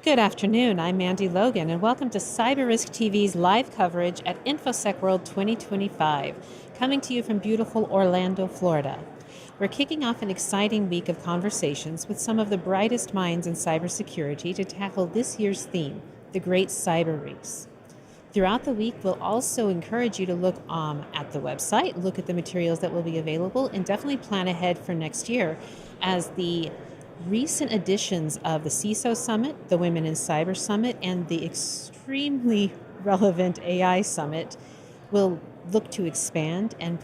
Good afternoon. I'm Mandy Logan, and welcome to CyberRisk TV's live coverage at InfoSec World 2025, coming to you from beautiful Orlando, Florida. We're kicking off an exciting week of conversations with some of the brightest minds in cybersecurity to tackle this year's theme, the Great Cyber Race. Throughout the week, we'll also encourage you to look at the website, look at the materials that will be available, and definitely plan ahead for next year as the recent editions of the CISO Summit, the Women in Cyber Summit, and the extremely relevant AI Summit will look to expand and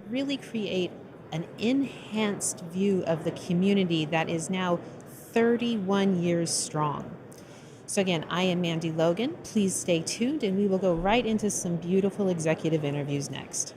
really create an enhanced view of the community that is now 31 years strong. So again, I am Mandy Logan. Please stay tuned and we will go right into some beautiful executive interviews next.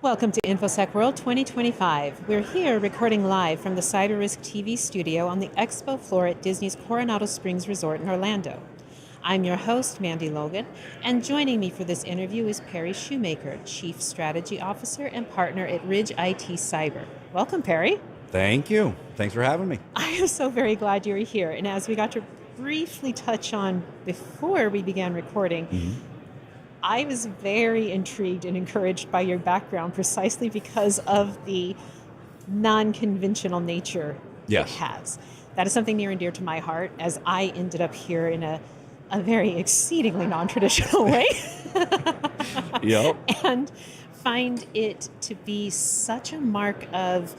Welcome to InfoSec World 2025. We're here recording live from the CyberRisk TV studio on the expo floor at Disney's Coronado Springs Resort in Orlando. I'm your host, Mandy Logan, and joining me for this interview is Perry Schumacher, Chief Strategy Officer and Partner at Ridge IT Cyber. Welcome, Perry. Thank you. Thanks for having me. I am so very glad you're here. And as we got to briefly touch on before we began recording, I was very intrigued and encouraged by your background precisely because of the non-conventional nature it has. That is something near and dear to my heart, as I ended up here in a very exceedingly non-traditional way. Yep. And find it to be such a mark of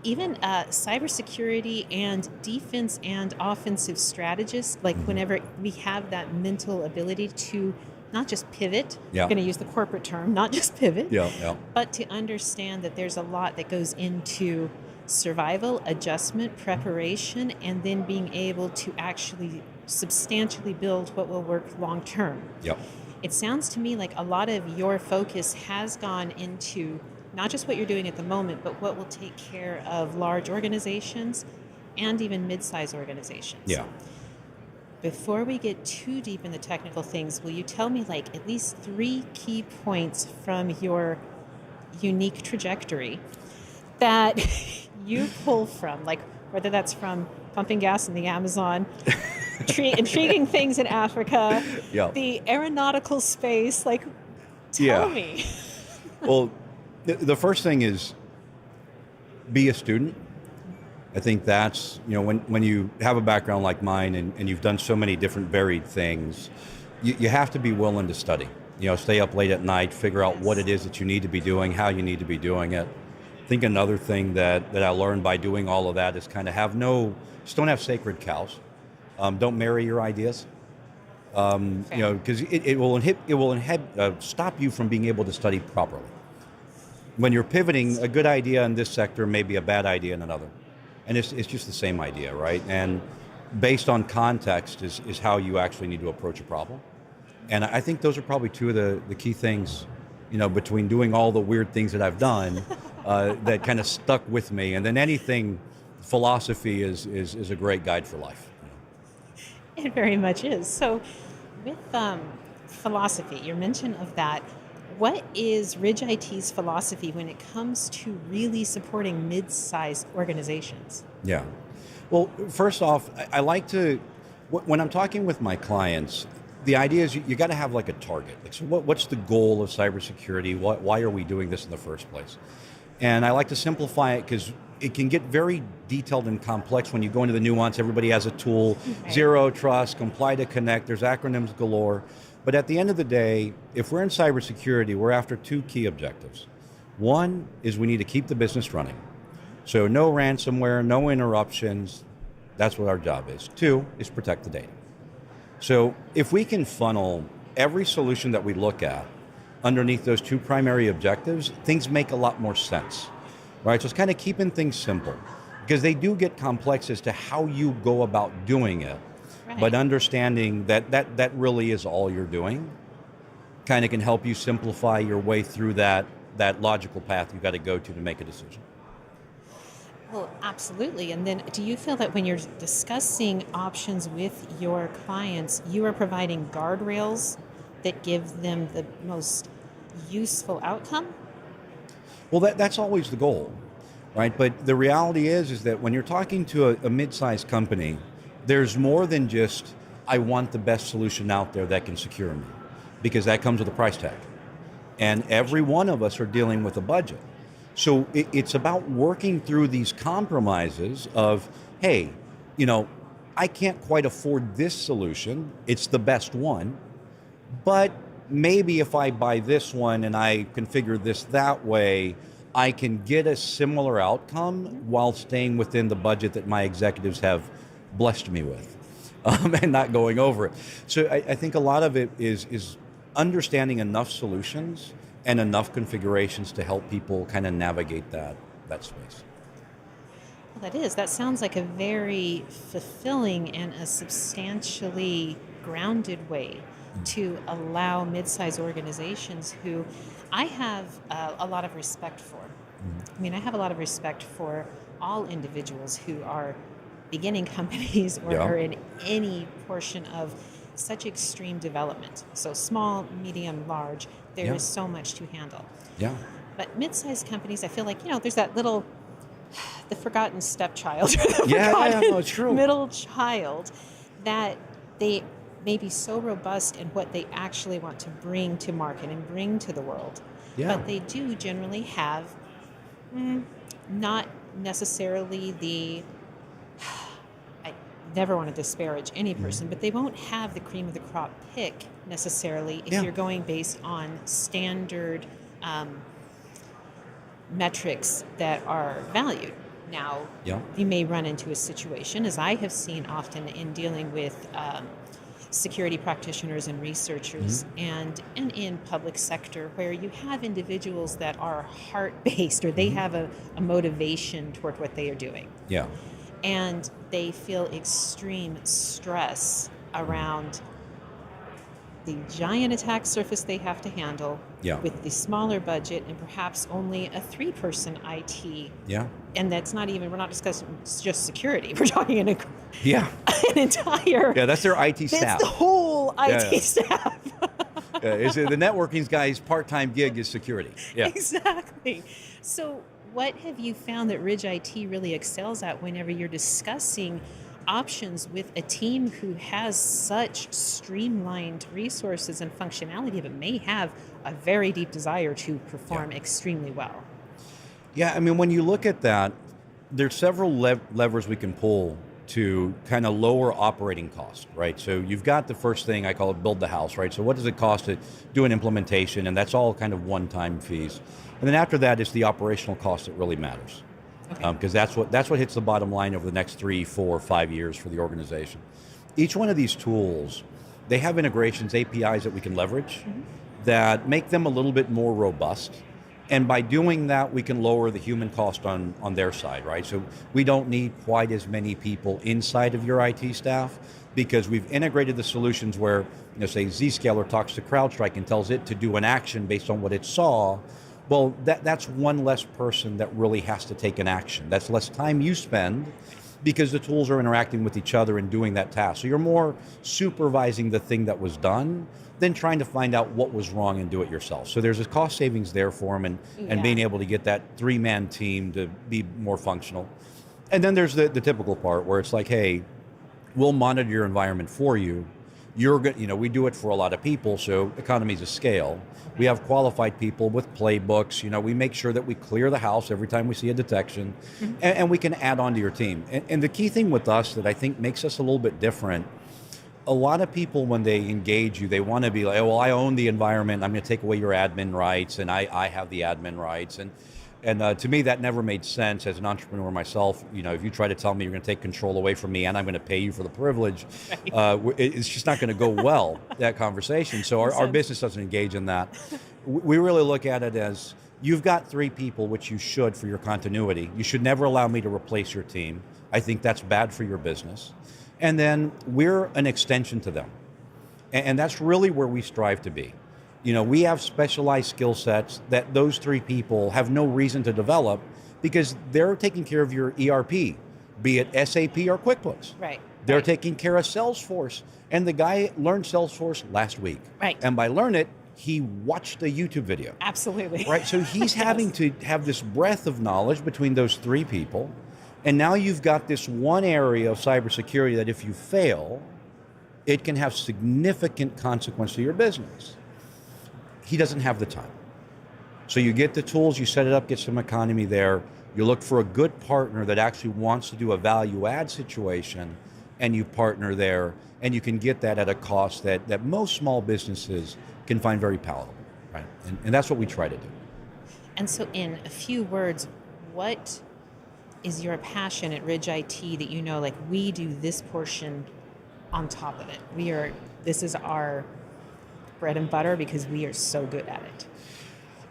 even cybersecurity and defense and offensive strategists, like whenever we have that mental ability to not just pivot, I'm going to use the corporate term, not just pivot, but to understand that there's a lot that goes into survival, adjustment, preparation, and then being able to actually substantially build what will work long term. It sounds to me like a lot of your focus has gone into not just what you're doing at the moment, but what will take care of large organizations and even mid-sized organizations. Before we get too deep in the technical things, will you tell me like at least 3 key points from your unique trajectory that you pull from, like whether that's from pumping gas in the Amazon, intriguing things in Africa, the aeronautical space, like tell me. Well, the first thing is be a student. I think that's, when you have a background like mine and you've done so many different varied things, you have to be willing to study. Stay up late at night, figure out what it is that you need to be doing, how you need to be doing it. I think another thing that I learned by doing all of that is kind of just don't have sacred cows. Don't marry your ideas. Because it will stop you from being able to study properly. When you're pivoting, a good idea in this sector may be a bad idea in another. And it's just the same idea, right? And based on context is how you actually need to approach a problem. And I think those are probably 2 of the key things, between doing all the weird things that I've done that kind of stuck with me. And then anything, philosophy is a great guide for life. It very much is. So with philosophy, your mention of that, what is Ridge IT's philosophy when it comes to really supporting mid-sized organizations? Well, first off, I like to, when I'm talking with my clients, the idea is you got to have like a target. Like, so what's the goal of cybersecurity? Why are we doing this in the first place? And I like to simplify it because it can get very detailed and complex when you go into the nuance. Everybody has a tool, Zero Trust, Comply to Connect, there's acronyms galore. But at the end of the day, if we're in cybersecurity, we're after 2 key objectives. One is we need to keep the business running. So no ransomware, no interruptions. That's what our job is. 2 is protect the data. So if we can funnel every solution that we look at underneath those 2 primary objectives, things make a lot more sense, right? So it's kind of keeping things simple because they do get complex as to how you go about doing it. But understanding that really is all you're doing kind of can help you simplify your way through that logical path you got to go to make a decision. Well, absolutely. And then do you feel that when you're discussing options with your clients, you are providing guardrails that give them the most useful outcome? Well, that's always the goal, right? But the reality is that when you're talking to a mid-sized company, there's more than just, I want the best solution out there that can secure me, because that comes with a price tag. And every one of us are dealing with a budget. So it's about working through these compromises of, hey, I can't quite afford this solution. It's the best one, but maybe if I buy this one and I configure this that way, I can get a similar outcome while staying within the budget that my executives have blessed me with, and not going over it. So I think a lot of it is understanding enough solutions and enough configurations to help people kind of navigate that space. Well, that sounds like a very fulfilling and a substantially grounded way to allow mid-sized organizations who I have a lot of respect for. I mean, I have a lot of respect for all individuals who are beginning companies or are in any portion of such extreme development. So small, medium, large, there is so much to handle. Yeah. But mid-sized companies, I feel like, there's that little, the forgotten stepchild, It's true. middle child, that they may be so robust in what they actually want to bring to market and bring to the world. Yeah. But they do generally have not necessarily the, I never want to disparage any person, but they won't have the cream of the crop pick necessarily if you're going based on standard metrics that are valued. Now, you may run into a situation, as I have seen often in dealing with security practitioners and researchers and in public sector, where you have individuals that are heart-based or they have a motivation toward what they are doing. Yeah. And they feel extreme stress around the giant attack surface they have to handle with the smaller budget and perhaps only a 3-person IT. Yeah. And that's not even, we're not discussing just security. We're talking an entire... Yeah, that's their IT staff. That's the whole IT staff. The networking guy's part-time gig is security. Yeah. Exactly. So what have you found that Ridge IT really excels at whenever you're discussing options with a team who has such streamlined resources and functionality but may have a very deep desire to perform extremely well? Yeah, I mean, when you look at that, there's several levers we can pull to kind of lower operating costs, right? So you've got the first thing, I call it build the house, right? So what does it cost to do an implementation? And that's all kind of one-time fees. And then after that, it's the operational cost that really matters. Because that's what hits the bottom line over the next 3, 4, 5 years for the organization. Each one of these tools, they have integrations, APIs that we can leverage that make them a little bit more robust. And by doing that, we can lower the human cost on their side, right? So we don't need quite as many people inside of your IT staff because we've integrated the solutions where, say Zscaler talks to CrowdStrike and tells it to do an action based on what it saw. Well, that's one less person that really has to take an action. That's less time you spend because the tools are interacting with each other and doing that task. So you're more supervising the thing that was done than trying to find out what was wrong and do it yourself. So there's a cost savings there for them and being able to get that 3-man team to be more functional. And then there's the typical part where it's like, hey, we'll monitor your environment for you. We do it for a lot of people, so economies of scale. We have qualified people with playbooks. We make sure that we clear the house every time we see a detection, and we can add on to your team. And the key thing with us that I think makes us a little bit different, a lot of people when they engage you, they want to be like, oh, well, I own the environment, I'm going to take away your admin rights, and I have the admin rights. And to me, that never made sense as an entrepreneur myself. If you try to tell me you're going to take control away from me and I'm going to pay you for the privilege, it's just not going to go well, that conversation. So our business doesn't engage in that. We really look at it as, you've got 3 people, which you should for your continuity. You should never allow me to replace your team. I think that's bad for your business. And then we're an extension to them. And that's really where we strive to be. We have specialized skill sets that those 3 people have no reason to develop because they're taking care of your ERP, be it SAP or QuickBooks. Right. They're taking care of Salesforce. And the guy learned Salesforce last week. Right. And by learn it, he watched a YouTube video. Absolutely. Right. So he's having to have this breadth of knowledge between those 3 people. And now you've got this one area of cybersecurity that if you fail, it can have significant consequence to your business. He doesn't have the time. So you get the tools, you set it up, get some economy there. You look for a good partner that actually wants to do a value add situation, and you partner there, and you can get that at a cost that most small businesses can find very palatable, right? And that's what we try to do. And so in a few words, what is your passion at Ridge IT that like we do this portion on top of it? This is our bread and butter because we are so good at it.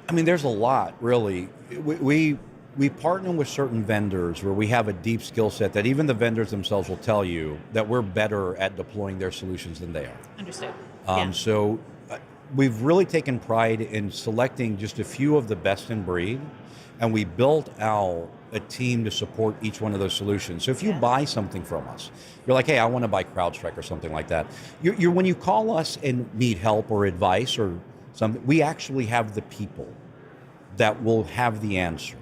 I mean, there's a lot, really. We we partner with certain vendors where we have a deep skill set that even the vendors themselves will tell you that we're better at deploying their solutions than they are. Understood. So we've really taken pride in selecting just a few of the best in breed, and we built out a team to support each one of those solutions. So if you buy something from us, you're like, hey, I want to buy CrowdStrike or something like that. When you call us and need help or advice or something, we actually have the people that will have the answer,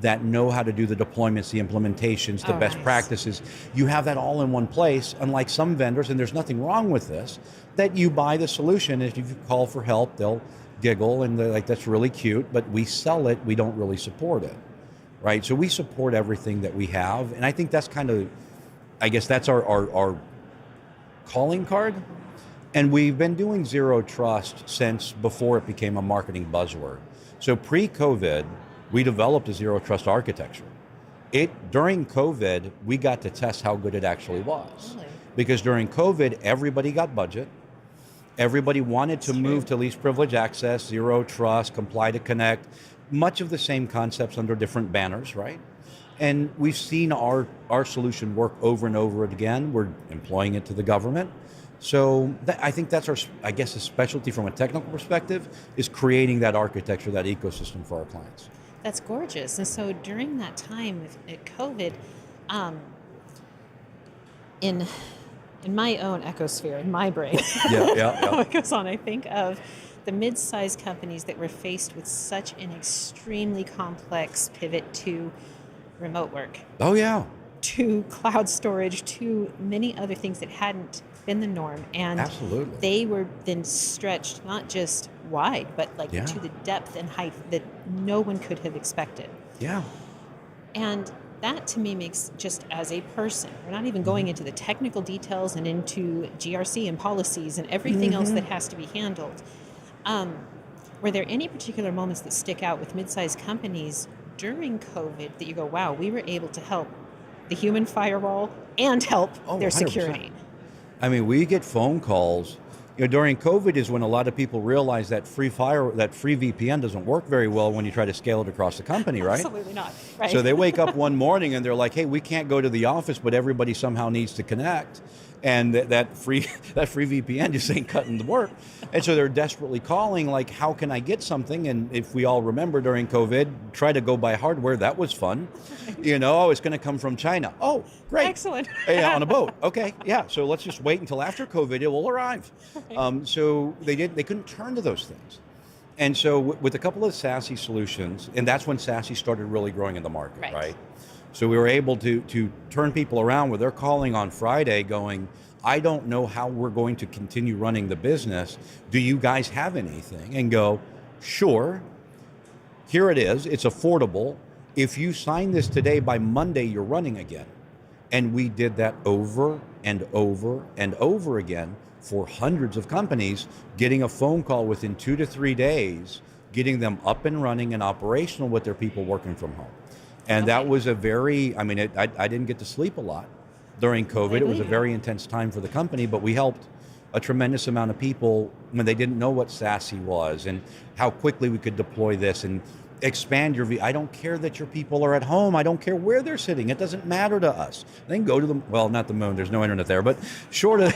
that know how to do the deployments, the implementations, the best practices. You have that all in one place, unlike some vendors, and there's nothing wrong with this, that you buy the solution, and if you call for help, they'll giggle, and they're like, that's really cute, but we sell it, we don't really support it, right? So we support everything that we have, and I think that's kind of, I guess that's our calling card. And we've been doing zero trust since before it became a marketing buzzword. So pre-COVID, we developed a zero trust architecture. During COVID, we got to test how good it actually was. Really? Because during COVID, everybody got budget. Everybody wanted to move to least privilege access, zero trust, comply to connect, much of the same concepts under different banners, right? And we've seen our solution work over and over again. We're employing it to the government. So I think that's a specialty from a technical perspective, is creating that architecture, that ecosystem for our clients. That's gorgeous. And so during that time with COVID, in my own ecosphere, in my brain, what goes on, I think of the mid-sized companies that were faced with such an extremely complex pivot to remote work. Oh, yeah. To cloud storage, to many other things that hadn't been the norm. And absolutely, they were then stretched not just wide, but to the depth and height that no one could have expected. Yeah. And that to me makes, just as a person, we're not even going into the technical details and into GRC and policies and everything else that has to be handled. Were there any particular moments that stick out with mid-sized companies during COVID that you go, wow, we were able to help the human firewall and help their 100%. Security? I mean, we get phone calls. During COVID is when a lot of people realize that free VPN doesn't work very well when you try to scale it across the company, right? Absolutely not. Right. So they wake up one morning and they're like, hey, we can't go to the office, but everybody somehow needs to connect. And that free VPN just ain't cutting the work. And so they're desperately calling, like, how can I get something? And if we all remember during COVID, try to go buy hardware. That was fun. It's going to come from China. Oh, great. Excellent. Yeah, on a boat. Okay, yeah. So let's just wait until after COVID, it will arrive. Right. So they couldn't turn to those things. And so with a couple of SASE solutions, and that's when SASE started really growing in the market, right? So we were able to turn people around where they're calling on Friday going, I don't know how we're going to continue running the business. Do you guys have anything? And go, sure, here it is. It's affordable. If you sign this today, by Monday, you're running again. And we did that over and over and over again for hundreds of companies, getting a phone call within 2 to 3 days, getting them up and running and operational with their people working from home. And that was I didn't get to sleep a lot during COVID. It was a very intense time for the company, but we helped a tremendous amount of people when they didn't know what SASE was and how quickly we could deploy this and expand I don't care that your people are at home. I don't care where they're sitting. It doesn't matter to us. They can go to not the moon. There's no internet there, but short of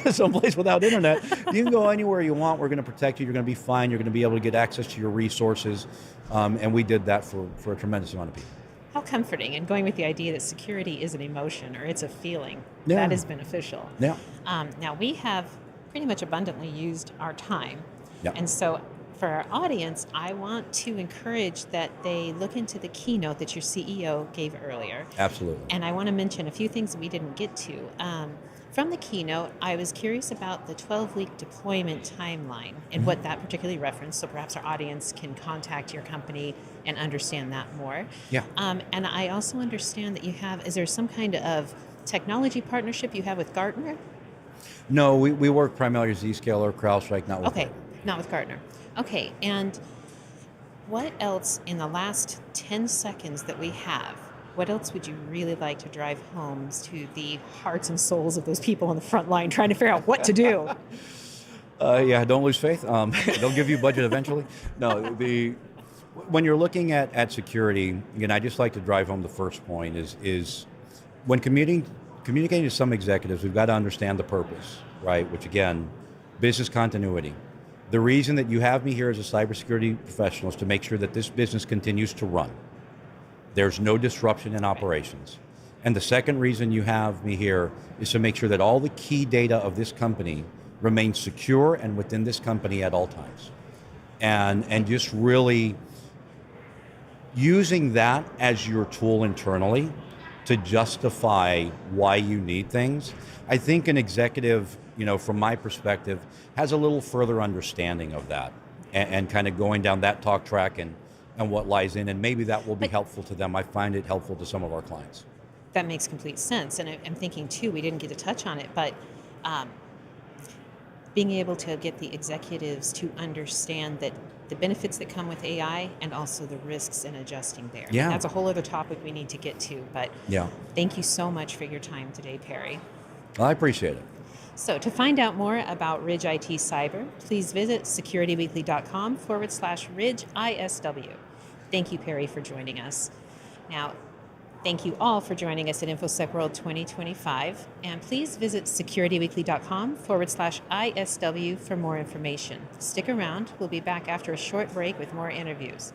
someplace without internet, you can go anywhere you want. We're going to protect you. You're going to be fine. You're going to be able to get access to your resources. And we did that for a tremendous amount of people. How comforting, and going with the idea that security is an emotion or it's a feeling. Yeah. That is beneficial. Yeah. Now we have pretty much abundantly used our time. Yeah. And so for our audience, I want to encourage that they look into the keynote that your CEO gave earlier. Absolutely. And I want to mention a few things that we didn't get to. From the keynote, I was curious about the 12-week deployment timeline and what that particularly referenced, so perhaps our audience can contact your company and understand that more. Yeah. And I also understand that is there some kind of technology partnership you have with Gartner? No, we work primarily with Zscaler, CrowdStrike, not with Gartner. Not with Gartner. Okay, and what else in the last 10 seconds that we have, what else would you really like to drive home to the hearts and souls of those people on the front line trying to figure out what to do? Don't lose faith. They'll give you budget eventually. No, When you're looking at security, again, I just like to drive home the first point is when communicating to some executives, we've got to understand the purpose, right? Which again, business continuity. The reason that you have me here as a cybersecurity professional is to make sure that this business continues to run. There's no disruption in operations. And the second reason you have me here is to make sure that all the key data of this company remains secure and within this company at all times. And just really using that as your tool internally to justify why you need things. I think an executive, from my perspective, has a little further understanding of that and kind of going down that talk track and what lies in, and maybe that will be helpful to them. I find it helpful to some of our clients. That makes complete sense. And I'm thinking too, we didn't get to touch on it, but being able to get the executives to understand that the benefits that come with AI and also the risks in adjusting there. Yeah. And that's a whole other topic we need to get to, but yeah. Thank you so much for your time today, Perry. Well, I appreciate it. So to find out more about Ridge IT Cyber, please visit securityweekly.com/Ridge ISW. Thank you, Perry, for joining us. Now, thank you all for joining us at InfoSec World 2025, and please visit securityweekly.com/ISW for more information. Stick around, we'll be back after a short break with more interviews.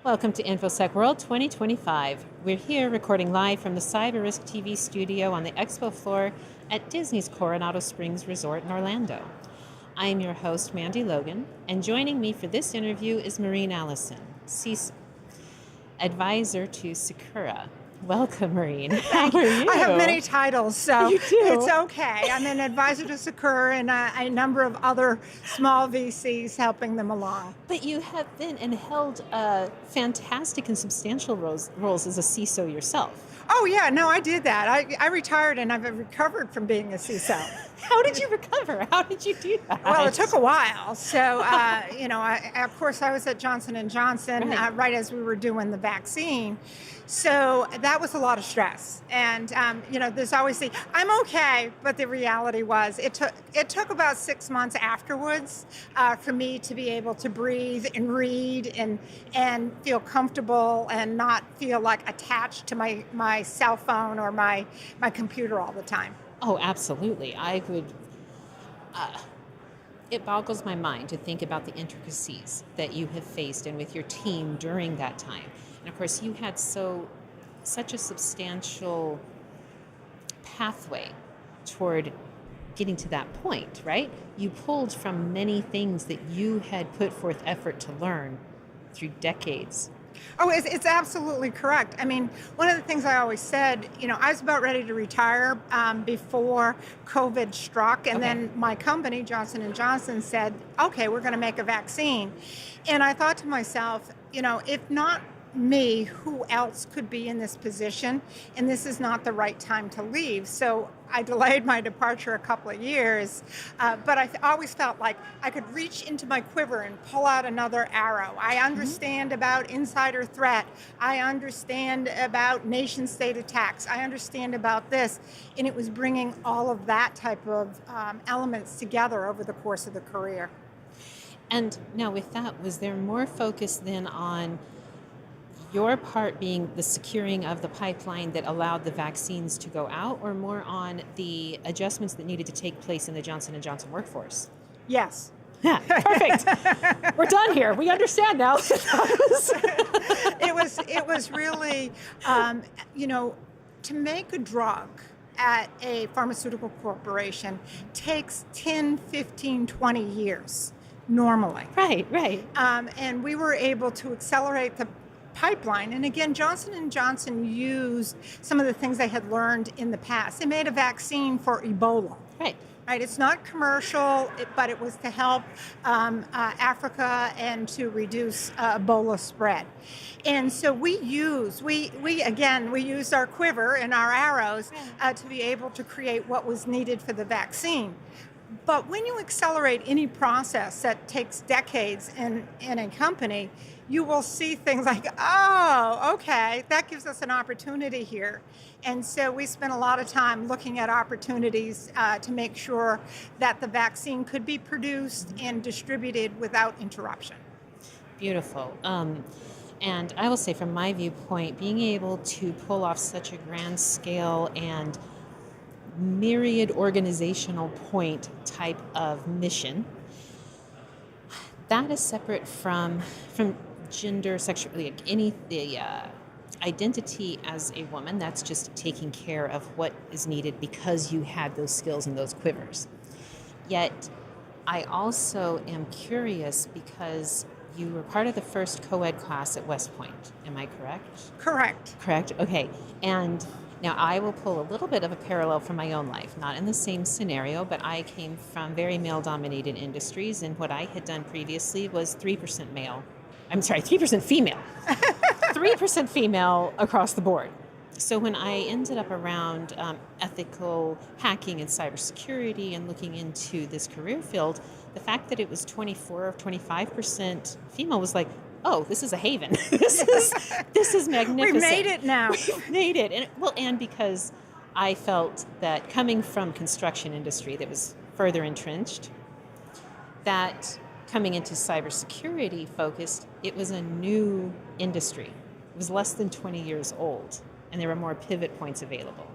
Welcome to InfoSec World 2025. We're here recording live from the CyberRisk TV studio on the expo floor at Disney's Coronado Springs Resort in Orlando. I am your host, Mandy Logan, and joining me for this interview is Marene Allison, CISO, advisor to Sicura. Welcome, Marene. How are you? I have many titles, so You do? It's okay. I'm an advisor to Sicura and a number of other small VCs helping them along. But you have been and held fantastic and substantial roles as a CISO yourself. Oh yeah, no, I did that. I retired and I've recovered from being a CISO. How did you recover? How did you do that? Well, it took a while. So, of course, I was at Johnson & Johnson right as we were doing the vaccine. So that was a lot of stress. And, there's always I'm okay, but the reality was it took about 6 months afterwards for me to be able to breathe and read and feel comfortable and not feel like attached to my cell phone or my computer all the time. Oh, absolutely. I would. It boggles my mind to think about the intricacies that you have faced and with your team during that time. And of course, you had such a substantial pathway toward getting to that point, right? You pulled from many things that you had put forth effort to learn through decades. Oh, it's absolutely correct. I mean, one of the things I always said, I was about ready to retire before COVID struck, and then my company, Johnson & Johnson, said, okay, we're going to make a vaccine. And I thought to myself, if not me, who else could be in this position? And this is not the right time to leave. So I delayed my departure a couple of years, but I always felt like I could reach into my quiver and pull out another arrow. I understand about insider threat. I understand about nation state attacks. I understand about this. And it was bringing all of that type of elements together over the course of the career. And now with that, was there more focus then on your part being the securing of the pipeline that allowed the vaccines to go out, or more on the adjustments that needed to take place in the Johnson & Johnson workforce? Yes. Yeah, perfect. We're done here. We understand now. It was really, to make a drug at a pharmaceutical corporation takes 10, 15, 20 years normally. Right. And we were able to accelerate the pipeline. And again, Johnson & Johnson used some of the things they had learned in the past. They made a vaccine for Ebola. Right. It's not commercial, but it was to help Africa and to reduce Ebola spread. And so we used our quiver and our arrows to be able to create what was needed for the vaccine. But when you accelerate any process that takes decades in a company, you will see things like, oh, okay, that gives us an opportunity here. And so we spent a lot of time looking at opportunities to make sure that the vaccine could be produced and distributed without interruption. Beautiful. And I will say from my viewpoint, being able to pull off such a grand scale and myriad organizational point type of mission, that is separate from gender, sexuality, the identity as a woman. That's just taking care of what is needed because you had those skills and those quivers. Yet I also am curious because you were part of the first co-ed class at West Point. Am I correct? Correct. Okay. And now, I will pull a little bit of a parallel from my own life, not in the same scenario, but I came from very male-dominated industries, and what I had done previously was 3% female. 3% female across the board. So when I ended up around ethical hacking and cybersecurity and looking into this career field, the fact that it was 24 or 25% female was like, oh, this is a haven. This is magnificent. We made it now. We made it. And because I felt that coming from construction industry that was further entrenched, that coming into cybersecurity focused, it was a new industry. It was less than 20 years old, and there were more pivot points available.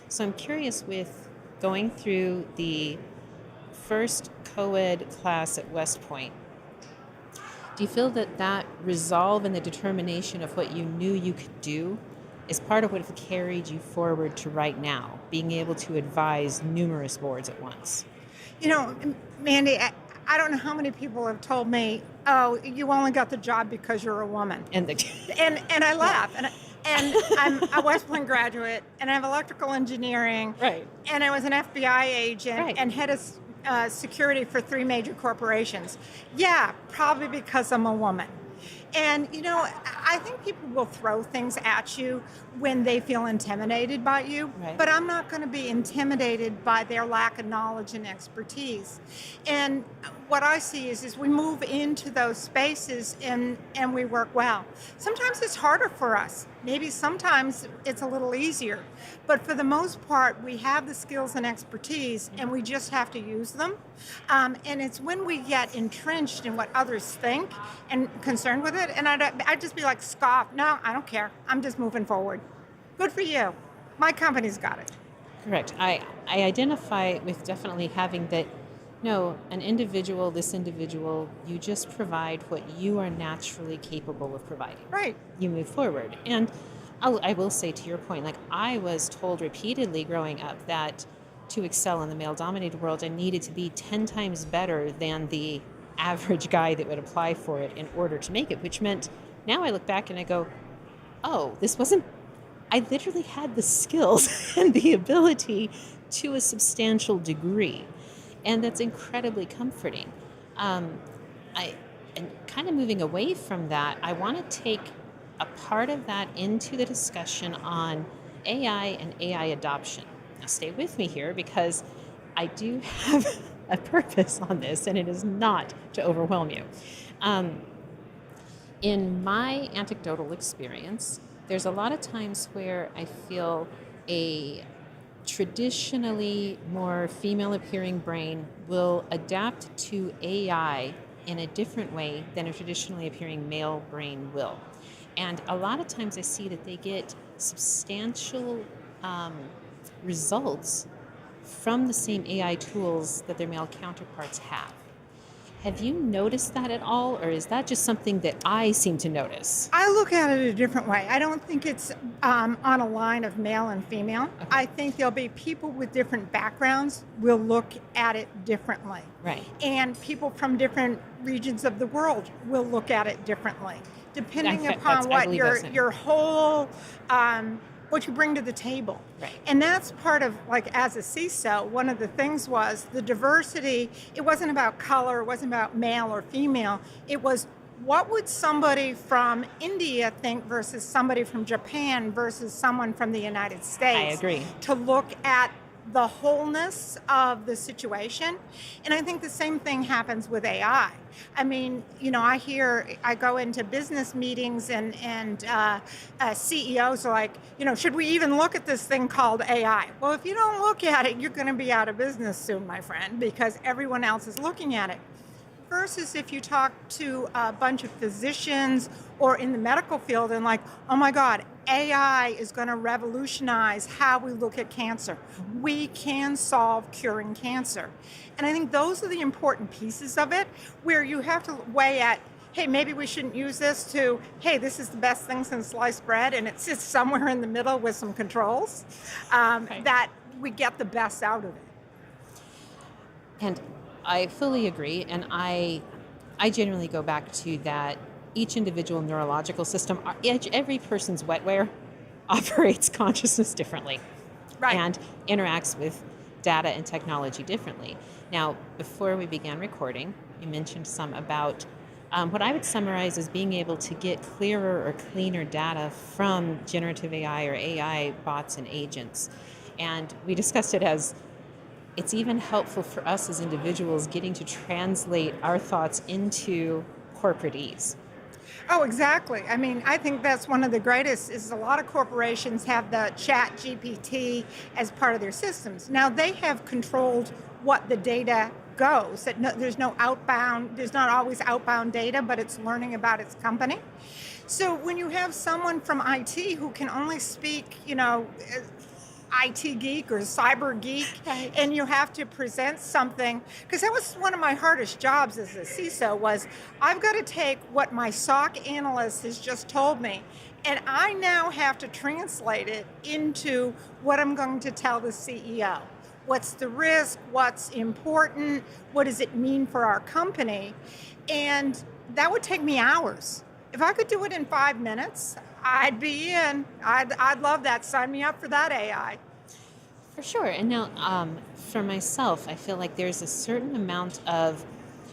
So I'm curious, with going through the first co-ed class at West Point, do you feel that that resolve and the determination of what you knew you could do is part of what has carried you forward to right now, being able to advise numerous boards at once. You know, Mandy, I don't know how many people have told me, "Oh, you only got the job because you're a woman," And and I laugh. And I'm a West Point graduate, and I have electrical engineering, right. and I was an FBI agent Right. and head of security for 3 major corporations. Yeah, probably because I'm a woman. And, you know, I think people will throw things at you when they feel intimidated by you, Right. but I'm not going to be intimidated by their lack of knowledge and expertise. And what I see is we move into those spaces and we work well. Sometimes it's harder for us. Maybe sometimes it's a little easier. But for the most part, we have the skills and expertise, and we just have to use them. And it's when we get entrenched in what others think and concerned with it, and I'd just be like, scoff. No, I don't care. I'm just moving forward. Good for you. My company's got it. Correct. I identify with definitely having that, no, this individual, you just provide what you are naturally capable of providing. Right. You move forward. And I will say, to your point, like, I was told repeatedly growing up that to excel in the male-dominated world, I needed to be 10 times better than the average guy that would apply for it in order to make it, which meant now I look back and I go, oh, I literally had the skills and the ability to a substantial degree. And that's incredibly comforting. And kind of moving away from that, I want to take a part of that into the discussion on AI and AI adoption. Now, stay with me here because I do have a purpose on this, and it is not to overwhelm you. In my anecdotal experience, there's a lot of times where I feel a traditionally more female-appearing brain will adapt to AI in a different way than a traditionally appearing male brain will. And a lot of times I see that they get substantial results from the same AI tools that their male counterparts have. Have you noticed that at all, or is that just something that I seem to notice? I look at it a different way. I don't think it's on a line of male and female. Okay. I think there'll be people with different backgrounds will look at it differently. Right. And people from different regions of the world will look at it differently, depending upon what your whole what you bring to the table. Right. And that's part of, like, as a CISO, one of the things was the diversity. It wasn't about color, it wasn't about male or female. It was, what would somebody from India think versus somebody from Japan versus someone from the United States? I agree. To look at the wholeness of the situation. And I think the same thing happens with AI. I mean, you know, I go into business meetings and CEOs are like, you know, should we even look at this thing called AI? Well, if you don't look at it, you're going to be out of business soon, my friend, because everyone else is looking at it. Versus if you talk to a bunch of physicians or in the medical field and like, oh my God, AI is going to revolutionize how we look at cancer. We can solve curing cancer. And I think those are the important pieces of it, where you have to weigh at, hey, maybe we shouldn't use this, to, hey, this is the best thing since sliced bread, and it sits somewhere in the middle with some controls, Right. that we get the best out of it. And I fully agree, and I generally go back to that each individual neurological system, every person's wetware operates consciousness differently. Right. And interacts with data and technology differently. Now, before we began recording, you mentioned some about what I would summarize as being able to get clearer or cleaner data from generative AI or AI bots and agents. And we discussed it as it's even helpful for us as individuals getting to translate our thoughts into corporate ease. Oh, exactly. I mean, I think that's one of the greatest, is a lot of corporations have the Chat GPT as part of their systems. Now, they have controlled what the data goes. There's not always outbound data, but it's learning about its company. So when you have someone from IT who can only speak, you know, IT geek or cyber geek, Right. and you have to present something, because that was one of my hardest jobs as a CISO, was I've got to take what my SOC analyst has just told me, and I now have to translate it into what I'm going to tell the CEO. What's the risk? What's important? What does it mean for our company? And that would take me hours. If I could do it in 5 minutes, I'd be in. I'd love that. Sign me up for that AI. For sure. And now, for myself, I feel like there's a certain amount of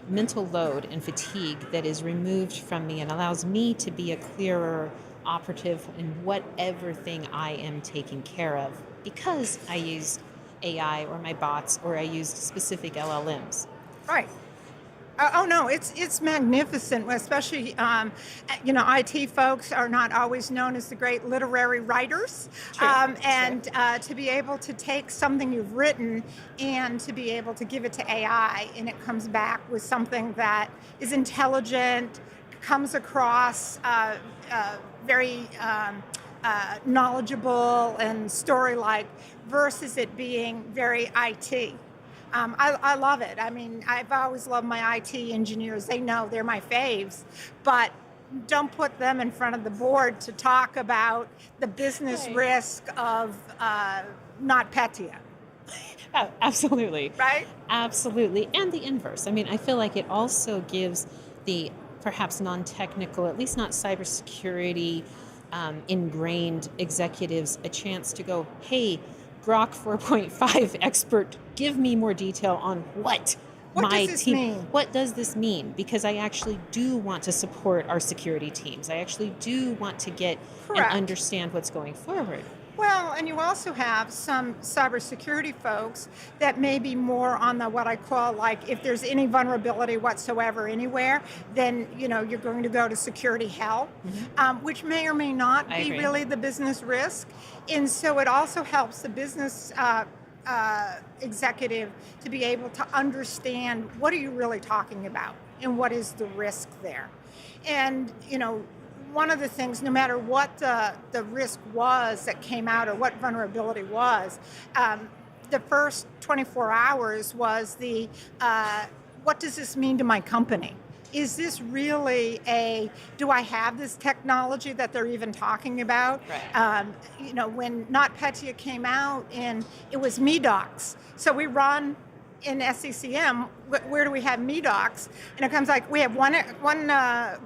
mental load and fatigue that is removed from me and allows me to be a clearer operative in whatever thing I am taking care of, because I use AI or my bots, or I use specific LLMs. Right. Oh no, it's magnificent, especially, IT folks are not always known as the great literary writers. True. And to be able to take something you've written and to be able to give it to AI, and it comes back with something that is intelligent, comes across very knowledgeable and story-like, versus it being very IT. I love it. I mean, I've always loved my IT engineers. They know they're my faves, but don't put them in front of the board to talk about the business Right. risk of NotPetya, Oh, absolutely. right? Absolutely. And the inverse. I mean, I feel like it also gives the perhaps non-technical, at least not cybersecurity ingrained executives a chance to go, hey, Grok 4.5 expert, give me more detail on what What my does this team, mean? what does this mean? Because I actually do want to support our security teams. I actually do want to get Correct. and understand what's going forward. Well, and you also have some cybersecurity folks that may be more on the, what I call, like, if there's any vulnerability whatsoever anywhere, then you're going to go to security hell, which may or may not I be agree. really the business risk. And so it also helps the business executive to be able to understand, what are you really talking about and what is the risk there. And one of the things, no matter what the risk was that came out, or what vulnerability was, the first 24 hours was what does this mean to my company? Is this really do I have this technology that they're even talking about? Right. When NotPetya came out, and it was MEDOCs. So we run in SCCM, where do we have MEDOCs? And it comes like, we have one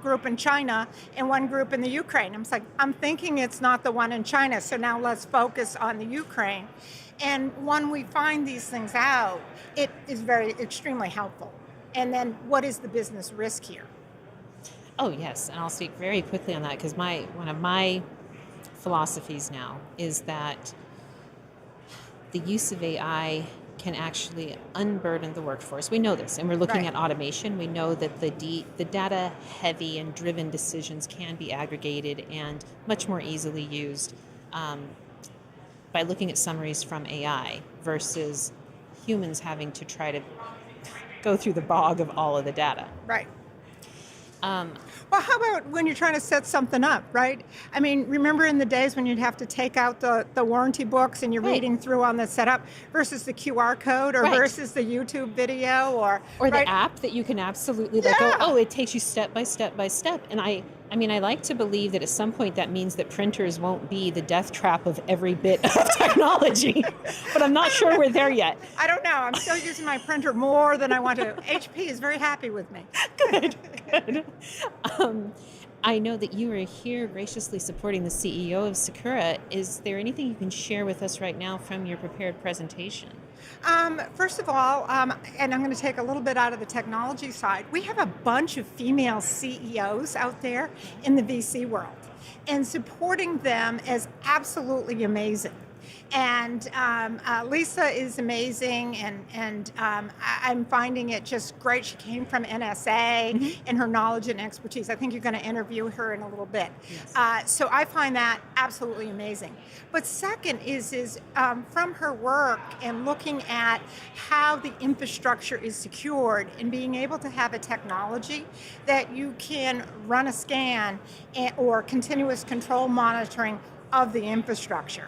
group in China and one group in the Ukraine. I'm thinking it's not the one in China, so now let's focus on the Ukraine. And when we find these things out, it is extremely helpful. And then, what is the business risk here? Oh, yes. And I'll speak very quickly on that, because one of my philosophies now is that the use of AI can actually unburden the workforce. We know this, and we're looking Right. at automation. We know that the data heavy and driven decisions can be aggregated and much more easily used by looking at summaries from AI versus humans having to try to go through the bog of all of the data. Right. Um, Well, how about when you're trying to set something up, right? I mean, remember in the days when you'd have to take out the warranty books and you're Right. reading through on the setup versus the QR code, or Right. versus the YouTube video, or Or right? the app that you can absolutely Yeah. it takes you step by step by step. And I like to believe that at some point that means that printers won't be the death trap of every bit of technology, but I'm not sure we're there yet. I don't know. I'm still using my printer more than I want to. HP is very happy with me. Good. I know that you are here graciously supporting the CEO of Sicura. Is there anything you can share with us right now from your prepared presentation? First of all, and I'm going to take a little bit out of the technology side, we have a bunch of female CEOs out there in the VC world, and supporting them is absolutely amazing. And Lisa is amazing, and I'm finding it just great. She came from NSA, and her knowledge and expertise. I think you're going to interview her in a little bit. Yes. So I find that absolutely amazing. But second is from her work and looking at how the infrastructure is secured, and being able to have a technology that you can run a scan or continuous control monitoring of the infrastructure.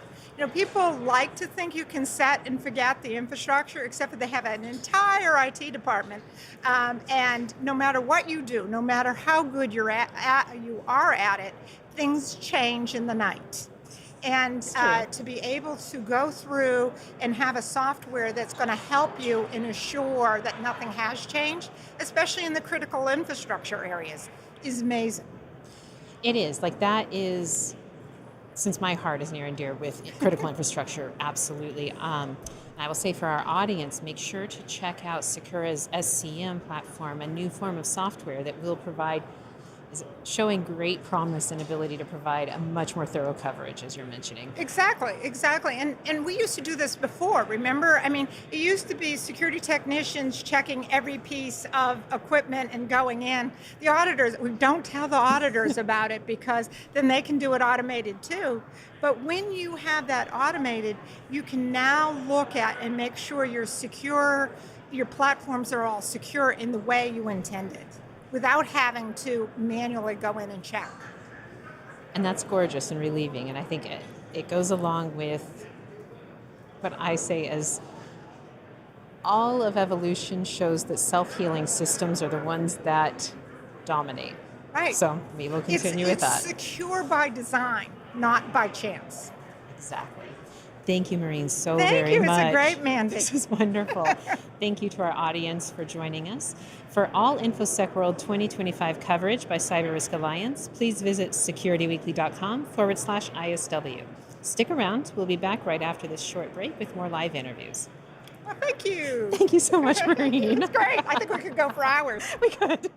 People like to think you can set and forget the infrastructure, except that they have an entire IT department. And no matter what you do, no matter how good you are at it, things change in the night. And to be able to go through and have a software that's going to help you and assure that nothing has changed, especially in the critical infrastructure areas, is amazing. It is. Like, that is, since my heart is near and dear with critical infrastructure, absolutely. And I will say for our audience, make sure to check out Sicura's SCM platform, a new form of software that will provide, is showing great promise and ability to provide a much more thorough coverage, as you're mentioning. Exactly. And we used to do this before, remember? I mean, it used to be security technicians checking every piece of equipment and going in. The auditors, we don't tell the auditors about it because then they can do it automated too. But when you have that automated, you can now look at and make sure you're secure, your platforms are all secure in the way you intended, without having to manually go in and check. And that's gorgeous and relieving. And I think it goes along with what I say as all of evolution shows that self-healing systems are the ones that dominate. Right. So we will continue with that. It's secure by design, not by chance. Exactly. Thank you, Marene, so very much. Thank you. It's a great mandate. This is wonderful. Thank you to our audience for joining us. For all InfoSec World 2025 coverage by CyberRisk Alliance, please visit securityweekly.com/ISW. Stick around. We'll be back right after this short break with more live interviews. Well, thank you. Thank you so much, Marene. It's great. I think we could go for hours. We could.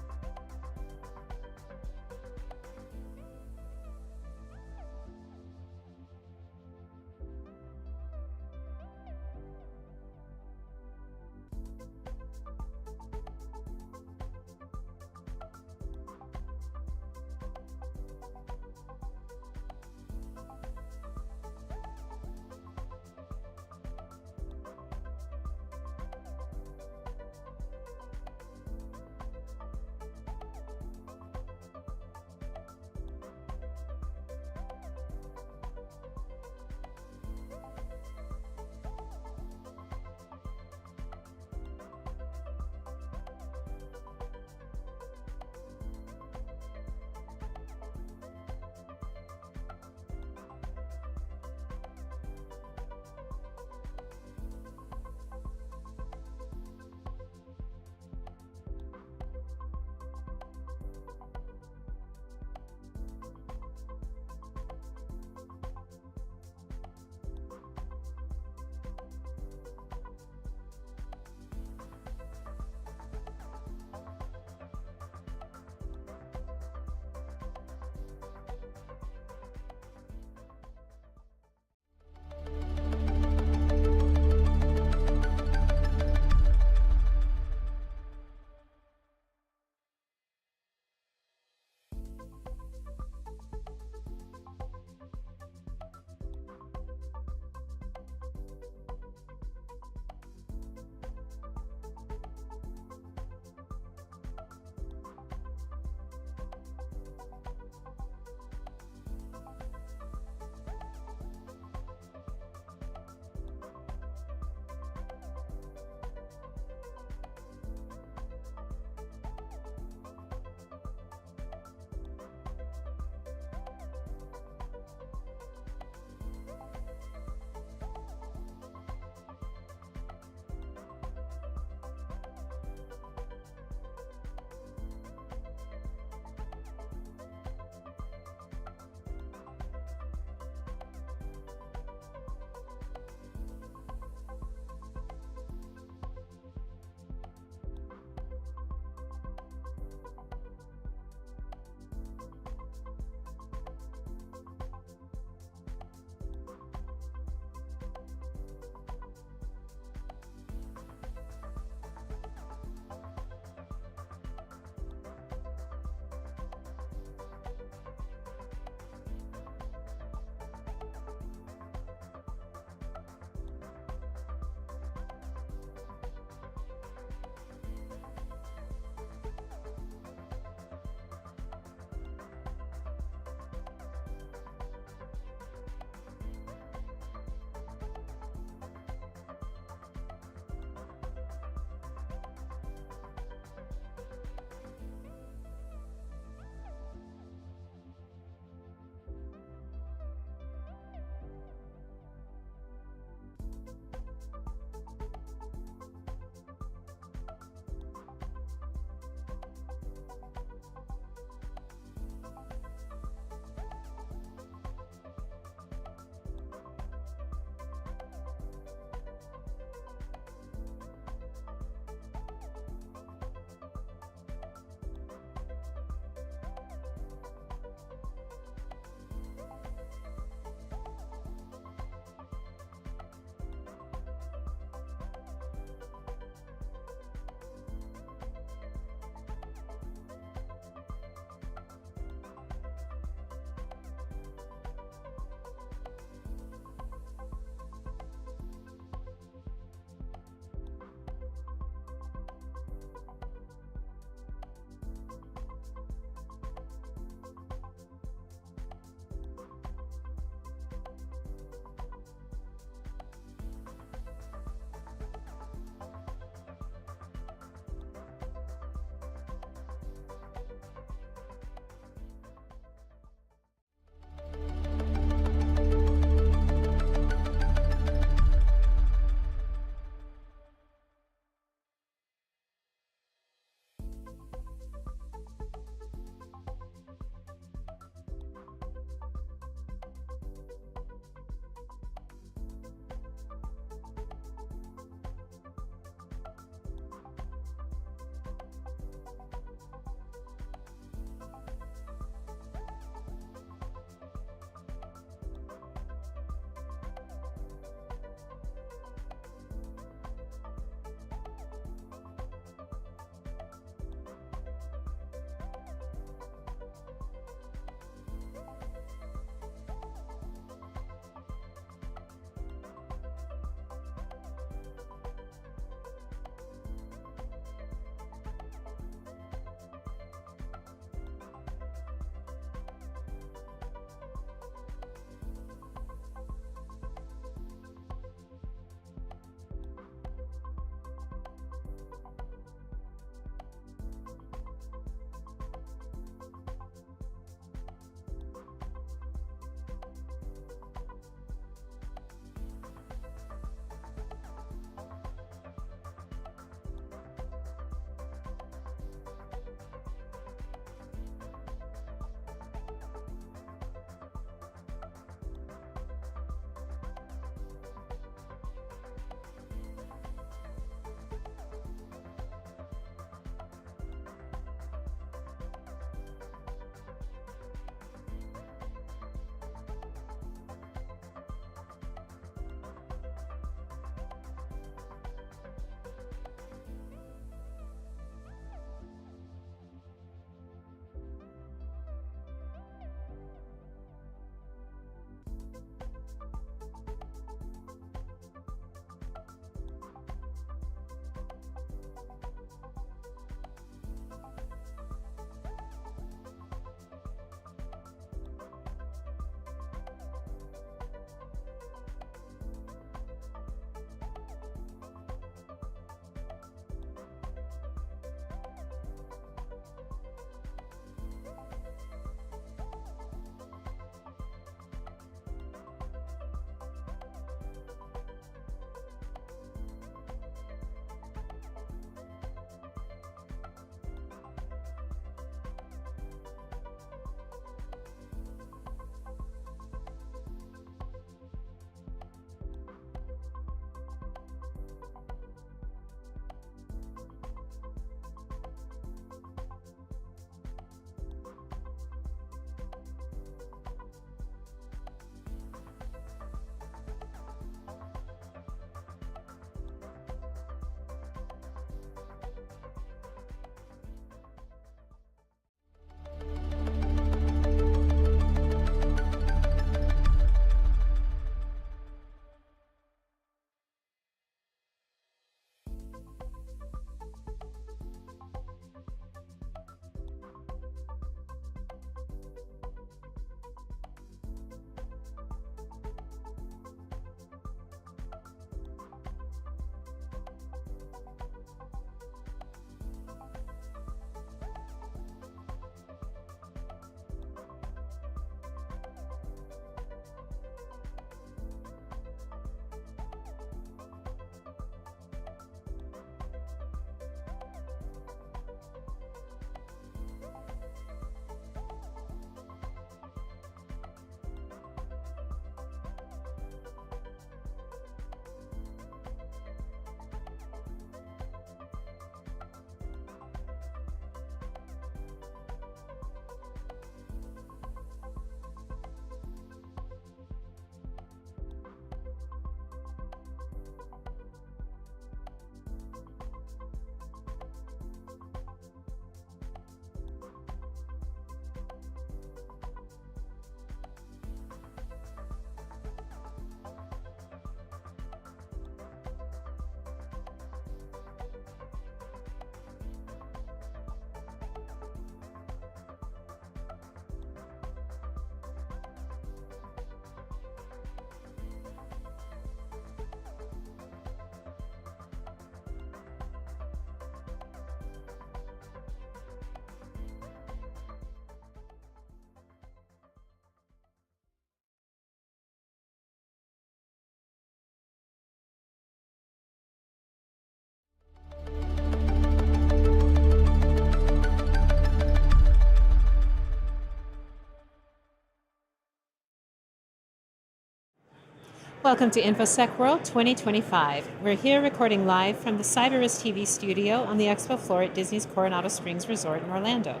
Welcome to InfoSec World 2025. We're here recording live from the CyberRisk TV studio on the expo floor at Disney's Coronado Springs Resort in Orlando.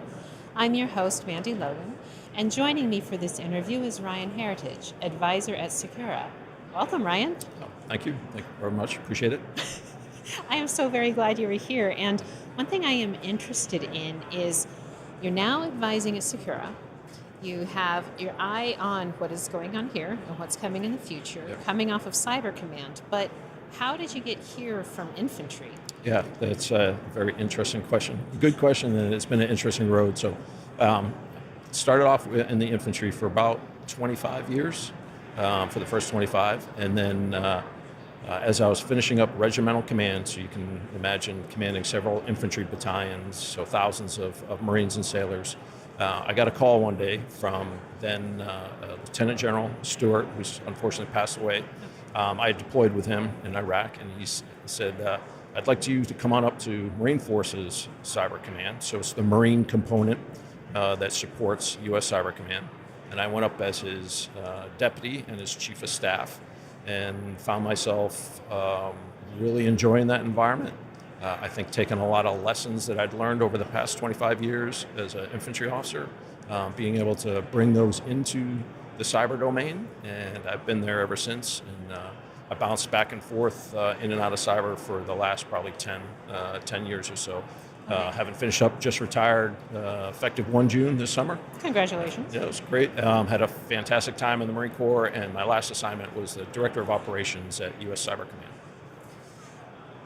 I'm your host, Mandy Logan, and joining me for this interview is Ryan Heritage, advisor at Sicura. Welcome, Ryan. Oh, thank you very much. Appreciate it. I am so very glad you were here. And one thing I am interested in is you're now advising at Sicura. You have your eye on what is going on here and what's coming in the future, coming off of Cyber Command. But how did you get here from infantry? Yeah, that's a very interesting question. Good question, and it's been an interesting road. So, started off in the infantry for about 25 years, for the first 25, and then as I was finishing up regimental command, so you can imagine commanding several infantry battalions, so thousands of Marines and sailors. I got a call one day from then Lieutenant General Stewart, who's unfortunately passed away. I had deployed with him in Iraq, and he said, I'd like you to come on up to Marine Forces Cyber Command. So it's the Marine component that supports U.S. Cyber Command. And I went up as his deputy and his chief of staff and found myself really enjoying that environment. I think taking a lot of lessons that I'd learned over the past 25 years as an infantry officer, being able to bring those into the cyber domain, and I've been there ever since. And I bounced back and forth in and out of cyber for the last probably 10 years or so. Haven't finished up, just retired, effective 1 June this summer. Congratulations. Yeah, it was great. Had a fantastic time in the Marine Corps, and my last assignment was the Director of Operations at U.S. Cyber Command.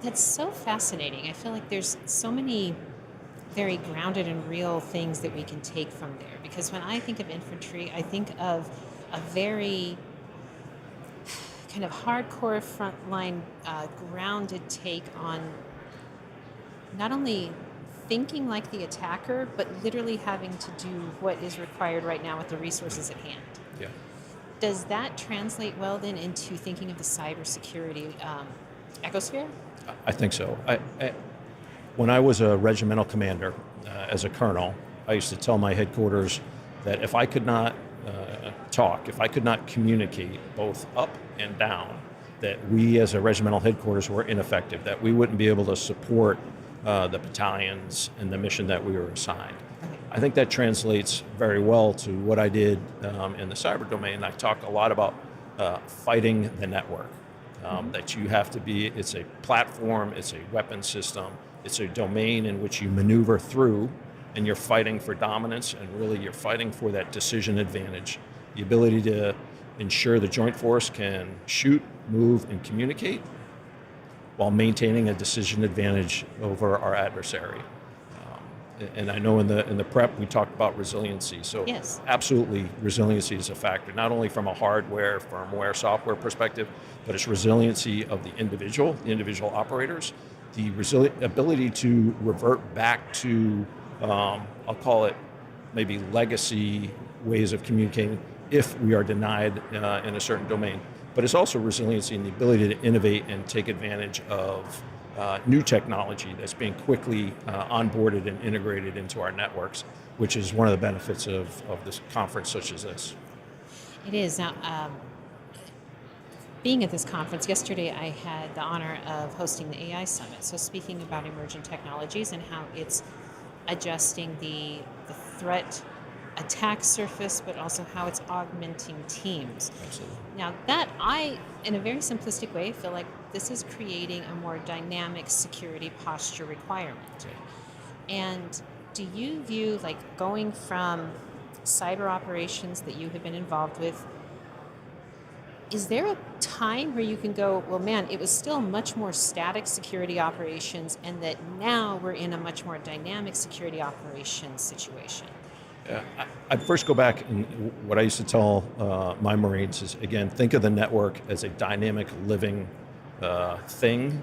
That's so fascinating. I feel like there's so many very grounded and real things that we can take from there. Because when I think of infantry, I think of a very kind of hardcore frontline, grounded take on not only thinking like the attacker, but literally having to do what is required right now with the resources at hand. Yeah. Does that translate well then into thinking of the cybersecurity ecosphere? I think so. When I was a regimental commander, as a colonel, I used to tell my headquarters that if I could not talk, if I could not communicate both up and down, that we as a regimental headquarters were ineffective, that we wouldn't be able to support the battalions and the mission that we were assigned. I think that translates very well to what I did in the cyber domain. I talk a lot about fighting the network. That you have to be, it's a platform, it's a weapon system, it's a domain in which you maneuver through, and you're fighting for dominance, and really you're fighting for that decision advantage, the ability to ensure the joint force can shoot, move, and communicate while maintaining a decision advantage over our adversary. And I know in the prep we talked about resiliency. So yes, absolutely, resiliency is a factor, not only from a hardware, firmware, software perspective, but it's resiliency of the individual operators, the ability to revert back to, I'll call it maybe legacy ways of communicating if we are denied in a certain domain. But it's also resiliency and the ability to innovate and take advantage of new technology that's being quickly onboarded and integrated into our networks, which is one of the benefits of this conference such as this. it is. Now, being at this conference, yesterday I had the honor of hosting the AI Summit. So speaking about emerging technologies and how it's adjusting the threat attack surface, but also how it's augmenting teams. Absolutely. Now that in a very simplistic way, feel like this is creating a more dynamic security posture requirement. And do you view like going from cyber operations that you have been involved with, is there a time where you can go, well, man, it was still much more static security operations and that now we're in a much more dynamic security operations situation? I'd first go back, and what I used to tell my Marines is, again, think of the network as a dynamic living thing,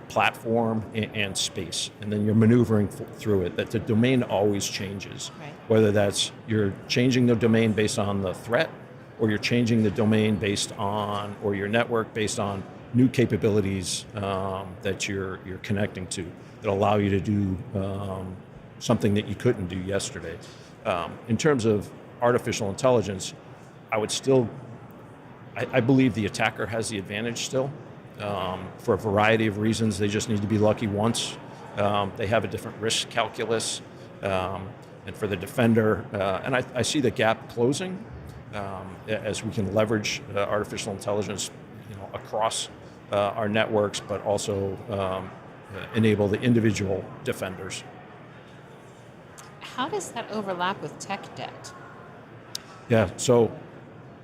platform, and space. And then you're maneuvering through it, that the domain always changes. Right. Whether that's you're changing the domain based on the threat, or you're changing the domain based on, or your network based on new capabilities that you're connecting to that allow you to do something that you couldn't do yesterday. In terms of artificial intelligence, I I believe the attacker has the advantage still for a variety of reasons. They just need to be lucky once. They have a different risk calculus. And for the defender, and I see the gap closing as we can leverage artificial intelligence, across our networks, but also enable the individual defenders. How does that overlap with tech debt? Yeah, so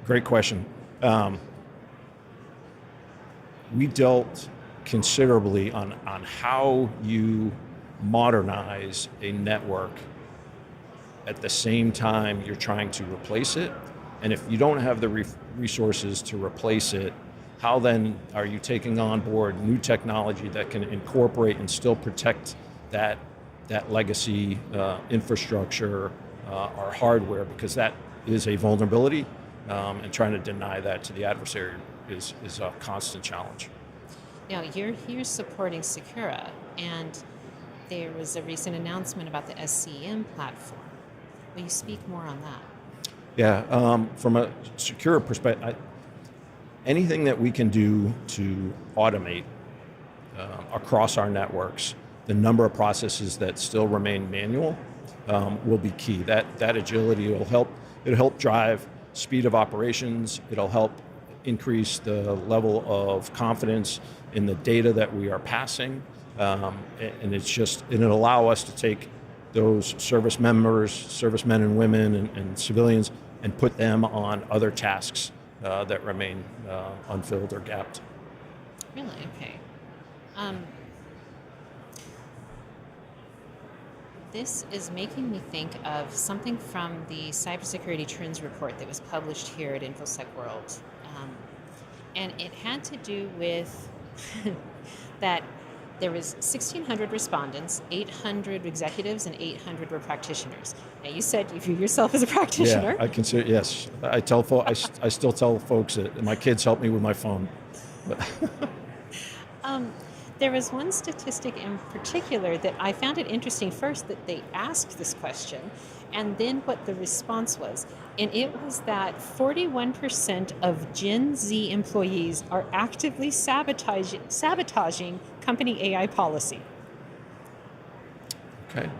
great question. We dealt considerably on how you modernize a network at the same time you're trying to replace it. And if you don't have the resources to replace it, how then are you taking on board new technology that can incorporate and still protect that legacy infrastructure or hardware, because that is a vulnerability, and trying to deny that to the adversary is a constant challenge. Now, you're here supporting Sicura, and there was a recent announcement about the SCM platform. Will you speak more on that? Yeah, from a secure perspective, anything that we can do to automate across our networks, the number of processes that still remain manual will be key. That agility will help. It'll help drive speed of operations. It'll help increase the level of confidence in the data that we are passing, and it'll allow us to take those service members, servicemen and women, and civilians, and put them on other tasks that remain unfilled or gapped. Really? Okay. This is making me think of something from the Cybersecurity Trends report that was published here at InfoSec World. And it had to do with that there was 1,600 respondents, 800 executives, and 800 were practitioners. Now, you said you view yourself as a practitioner. Yeah, I consider, yes. I still tell folks that my kids help me with my phone. There was one statistic in particular that I found it interesting first, that they asked this question and then what the response was. And it was that 41% of Gen Z employees are actively sabotaging company AI policy. Okay.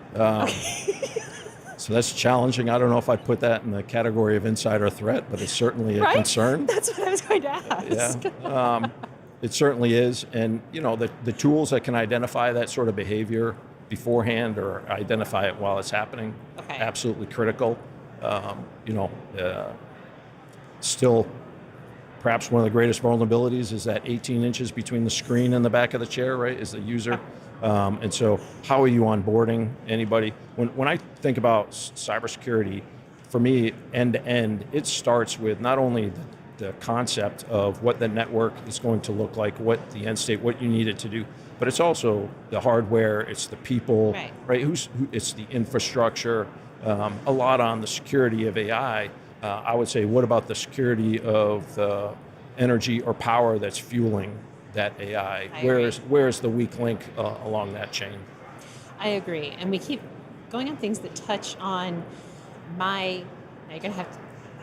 So that's challenging. I don't know if I'd put that in the category of insider threat, but it's certainly a concern. That's what I was going to ask. Yeah. It certainly is, and the tools that can identify that sort of behavior beforehand or identify it while it's happening, absolutely critical. Still, perhaps one of the greatest vulnerabilities is that 18 inches between the screen and the back of the chair, right, is the user. And so how are you onboarding anybody? When I think about cybersecurity, for me, end to end, it starts with not only the concept of what the network is going to look like, what the end state, what you need it to do, but it's also the hardware, it's the people, right? It's the infrastructure, a lot on the security of AI. I would say, what about the security of the energy or power that's fueling that AI? Where's the weak link along that chain? I agree, and we keep going on things that touch on now you're going to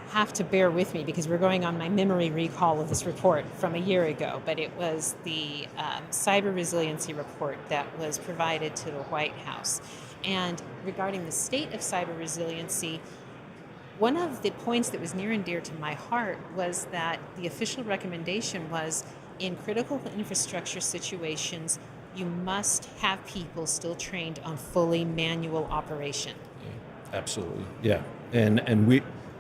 have to bear with me because we're going on my memory recall of this report from a year ago, but it was the cyber resiliency report that was provided to the White House. And regarding the state of cyber resiliency, one of the points that was near and dear to my heart was that the official recommendation was, in critical infrastructure situations, you must have people still trained on fully manual operation. Yeah, absolutely, yeah. And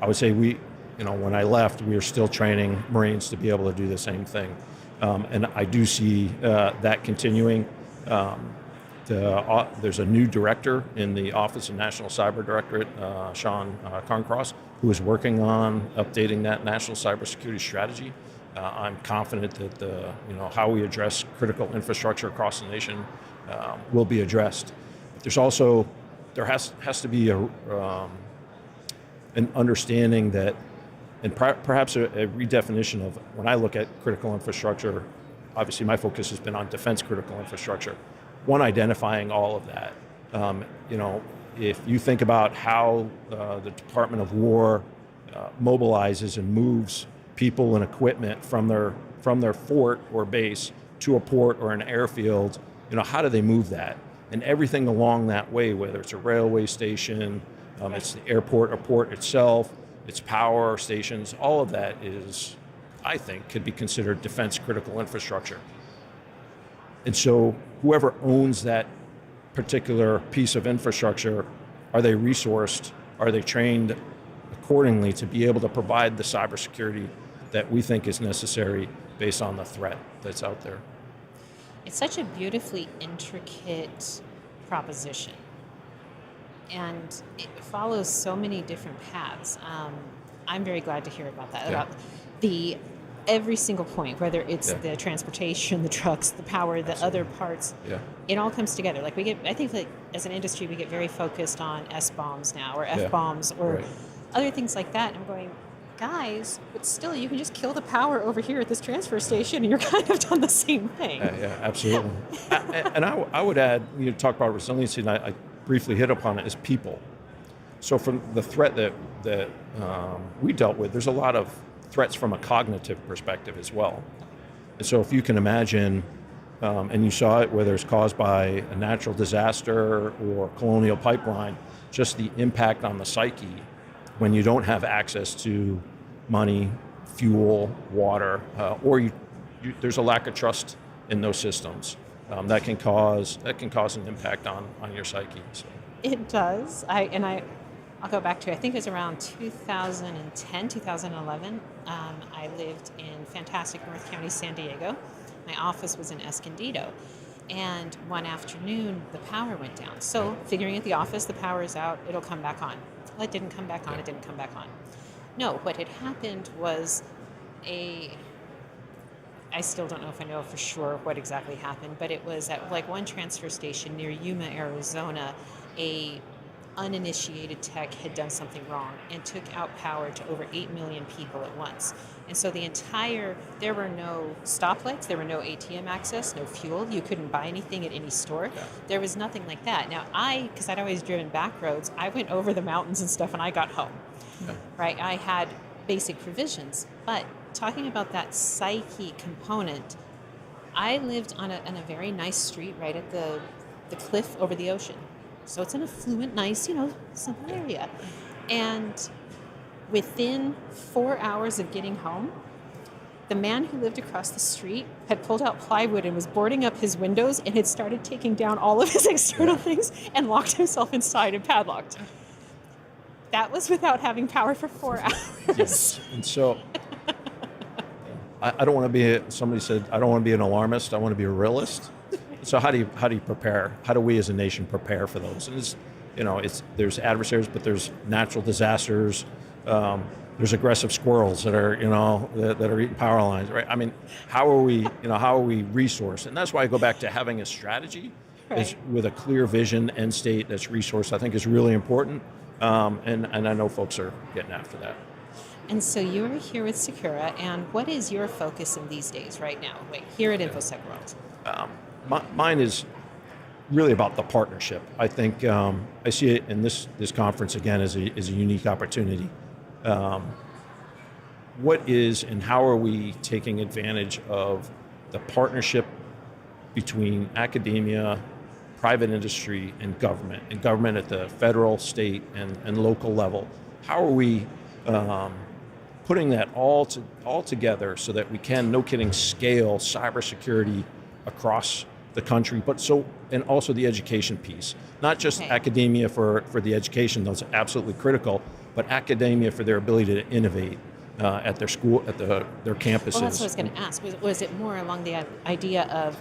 I would say when I left, we were still training Marines to be able to do the same thing. And I do see that continuing. There's a new director in the Office of National Cyber Directorate, Sean Carncross, who is working on updating that national cybersecurity strategy. I'm confident that how we address critical infrastructure across the nation will be addressed. But there has to be an understanding that, and perhaps a redefinition of, when I look at critical infrastructure, obviously my focus has been on defense critical infrastructure. One, identifying all of that. If you think about how the Department of War mobilizes and moves people and equipment from their fort or base to a port or an airfield. How do they move that? And everything along that way, whether it's a railway station, it's the airport or port itself, it's power stations, all of that is, I think, could be considered defense critical infrastructure. And so whoever owns that particular piece of infrastructure, are they resourced? Are they trained accordingly to be able to provide the cybersecurity that we think is necessary based on the threat that's out there? It's such a beautifully intricate proposition, and it follows so many different paths. I'm very glad to hear about that, about every single point, whether it's the transportation, the trucks, the power, the other parts. It all comes together. Like I think that as an industry, we get very focused on S-bombs now, or F-bombs, or other things like that. And I'm going, guys, but still, you can just kill the power over here at this transfer station, and you're kind of done the same thing. Yeah, absolutely. And I would add, you talk about resiliency, and I briefly hit upon it, is people. So from the threat that we dealt with, there's a lot of threats from a cognitive perspective as well. And so if you can imagine, and you saw it, whether it's caused by a natural disaster or colonial pipeline, just the impact on the psyche when you don't have access to money, fuel, water, or there's a lack of trust in those systems. That can cause an impact on your psyche. So. It does. I'll go back to, I think it was around 2010, 2011. I lived in fantastic North County, San Diego. My office was in Escondido. And one afternoon, the power went down. So figuring at the office, the power is out, it'll come back on. Well, it didn't come back on, it didn't come back on. No, what had happened was I still don't know if I know for sure what exactly happened, but it was at like one transfer station near Yuma, Arizona, a uninitiated tech had done something wrong and took out power to over 8 million people at once. And so there were no stoplights, there were no ATM access, no fuel, you couldn't buy anything at any store. There was nothing like that. Now because I'd always driven back roads, I went over the mountains and stuff and I got home, right? I had basic provisions, but talking about that psyche component, I lived on a very nice street right at the cliff over the ocean. So it's an affluent, nice, simple area. And within 4 hours of getting home, the man who lived across the street had pulled out plywood and was boarding up his windows and had started taking down all of his external things and locked himself inside and padlocked. That was without having power for 4 hours. Yes. And so I don't want to be, somebody said, I don't want to be an alarmist, I want to be a realist. So how do you prepare? How do we as a nation prepare for those? And there's adversaries, but there's natural disasters. There's aggressive squirrels that are that are eating power lines, right? I mean, how are we resourced? And that's why I go back to having a strategy is with a clear vision, end state that's resourced. I think is really important, and I know folks are getting after that. And so you're here with Sicura, and what is your focus in these days right now, here at InfoSec World? Mine is really about the partnership. I think I see it in this conference again as a unique opportunity. What is and how are we taking advantage of the partnership between academia, private industry, and government at the federal, state, and local level? How are we putting that all together so that we can, no kidding, scale cybersecurity across the country, and also the education piece. Not just academia for the education, those are absolutely critical, but academia for their ability to innovate at their school, at their campuses. Well, that's what I was going to ask. Was it more along the idea of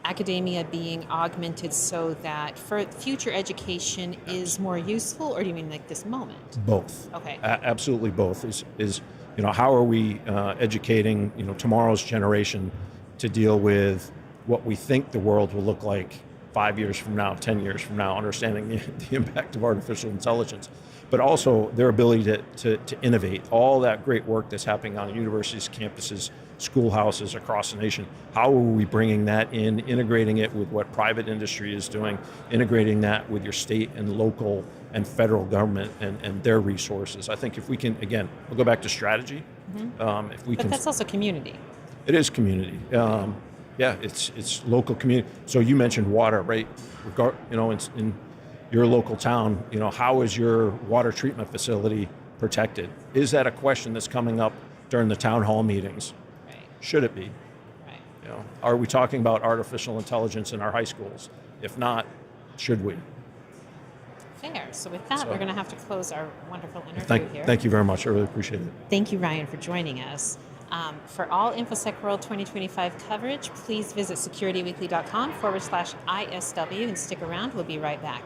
academia being augmented so that for future education is more useful, or do you mean like this moment? Both. Okay. Absolutely both. Is how are we educating tomorrow's generation to deal with what we think the world will look like 5 years from now, 10 years from now, understanding the impact of artificial intelligence. but also their ability to innovate. All that great work that's happening on universities, campuses, schoolhouses across the nation. How are we bringing that in, integrating it with what private industry is doing, integrating that with your state and local and federal government and their resources? I think if we can, again, we'll go back to strategy. If we But can, that's also community. it is community. Yeah, it's local community. So you mentioned water, right? In your local town, how is your water treatment facility protected? Is that a question that's coming up during the town hall meetings? Right. Should it be? Right. Are we talking about artificial intelligence in our high schools? If not, should we? Fair. So with that, we're going to have to close our wonderful interview here. Thank you very much. I really appreciate it. Thank you, Ryan, for joining us. For all InfoSec World 2025 coverage, please visit securityweekly.com/ISW and stick around. We'll be right back.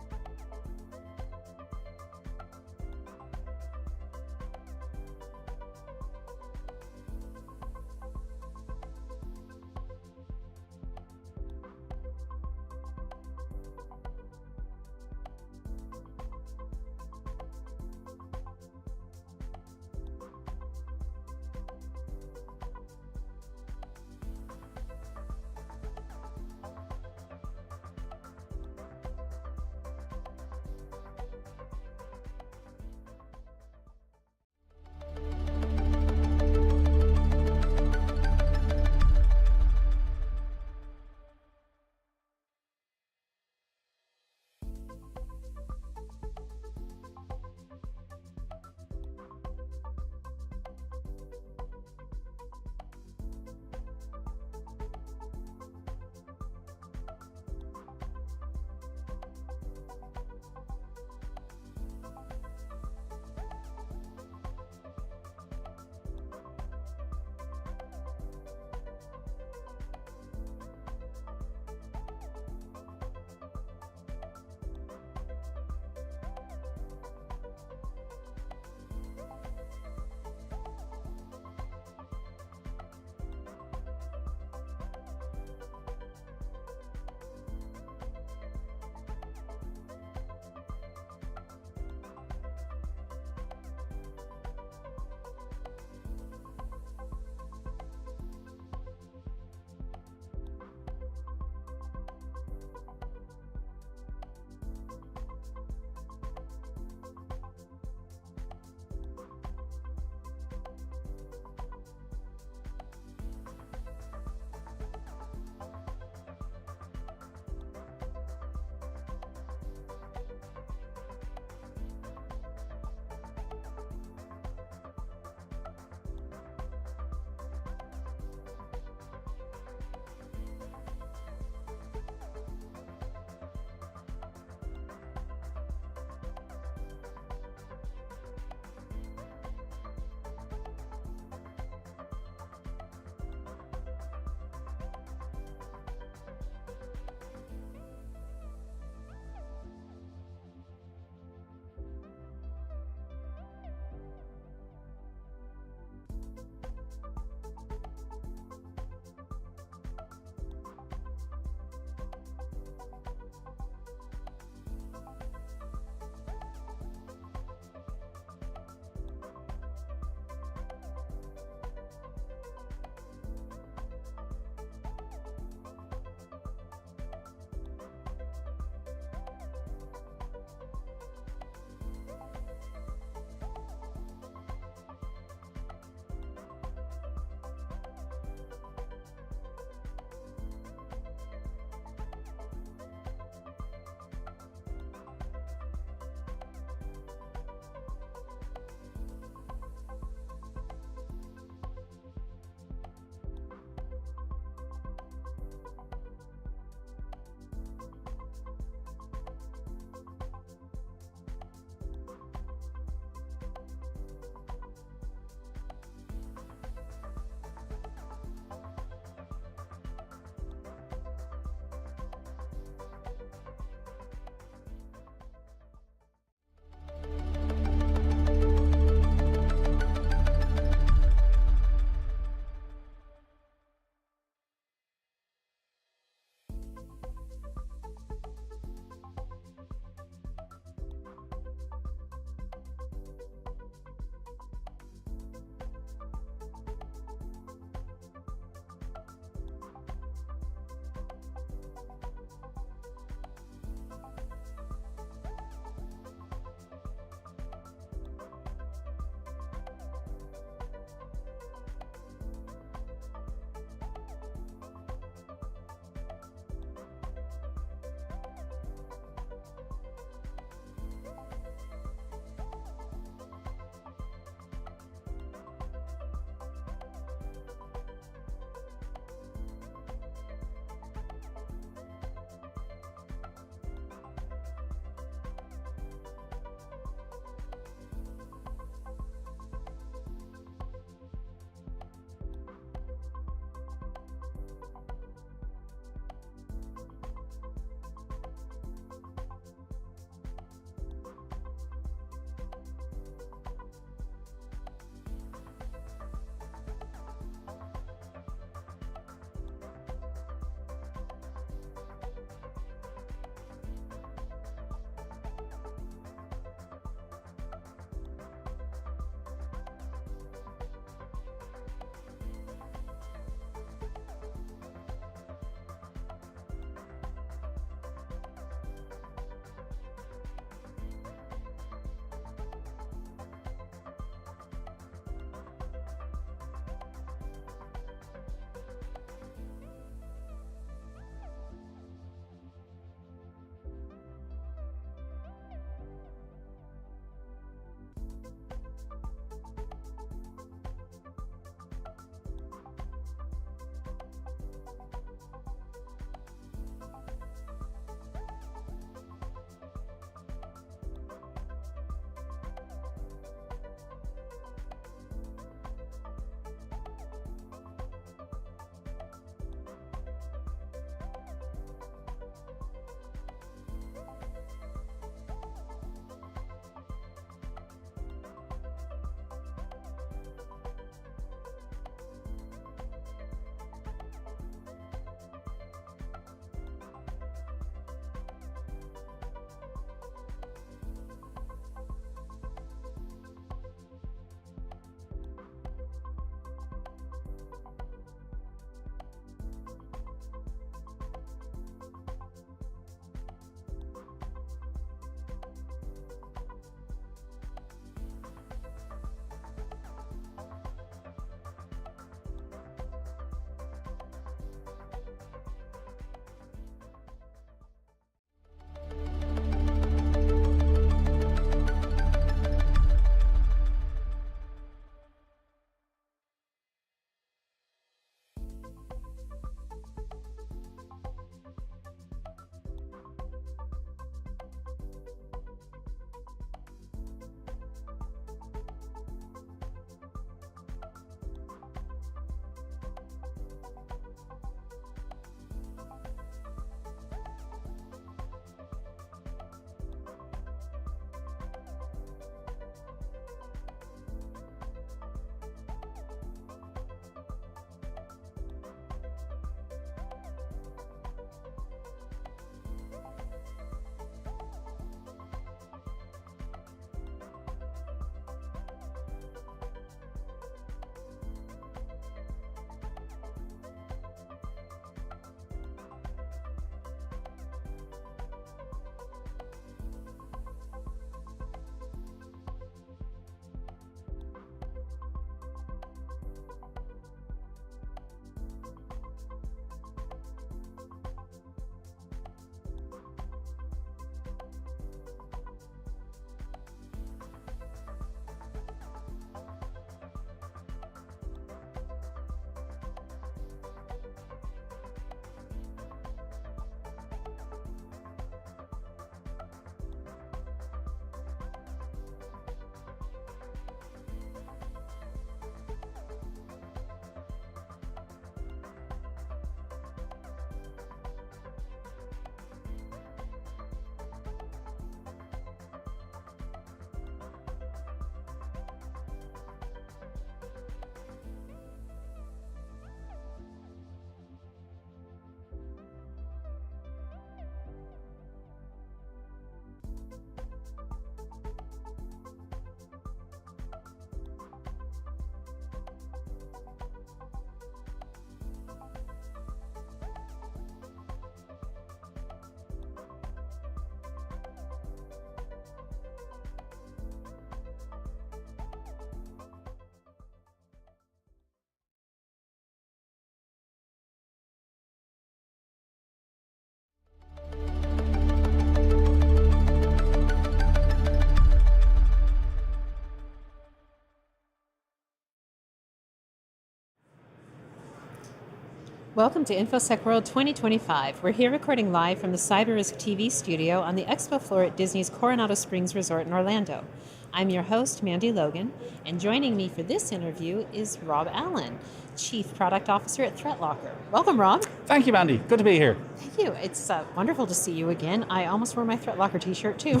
Welcome to InfoSec World 2025. We're here recording live from the CyberRisk TV studio on the expo floor at Disney's Coronado Springs Resort in Orlando. I'm your host, Mandy Logan, and joining me for this interview is Rob Allen, Chief Product Officer at ThreatLocker. Welcome, Rob. Thank you, Mandy. Good to be here. Thank you. It's wonderful to see you again. I almost wore my ThreatLocker t-shirt too.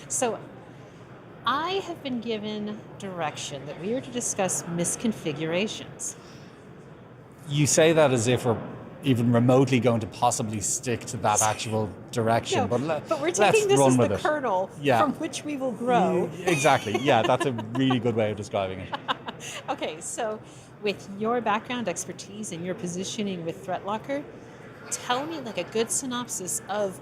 So, I have been given direction that we are to discuss misconfigurations. You say that as if we're even remotely going to possibly stick to that actual direction. No, but we're let's taking this run as with the it. kernel Yeah. from which we will grow. Exactly. Yeah, that's a really good way of describing it. Okay, so with your background expertise and your positioning with ThreatLocker, tell me like a good synopsis of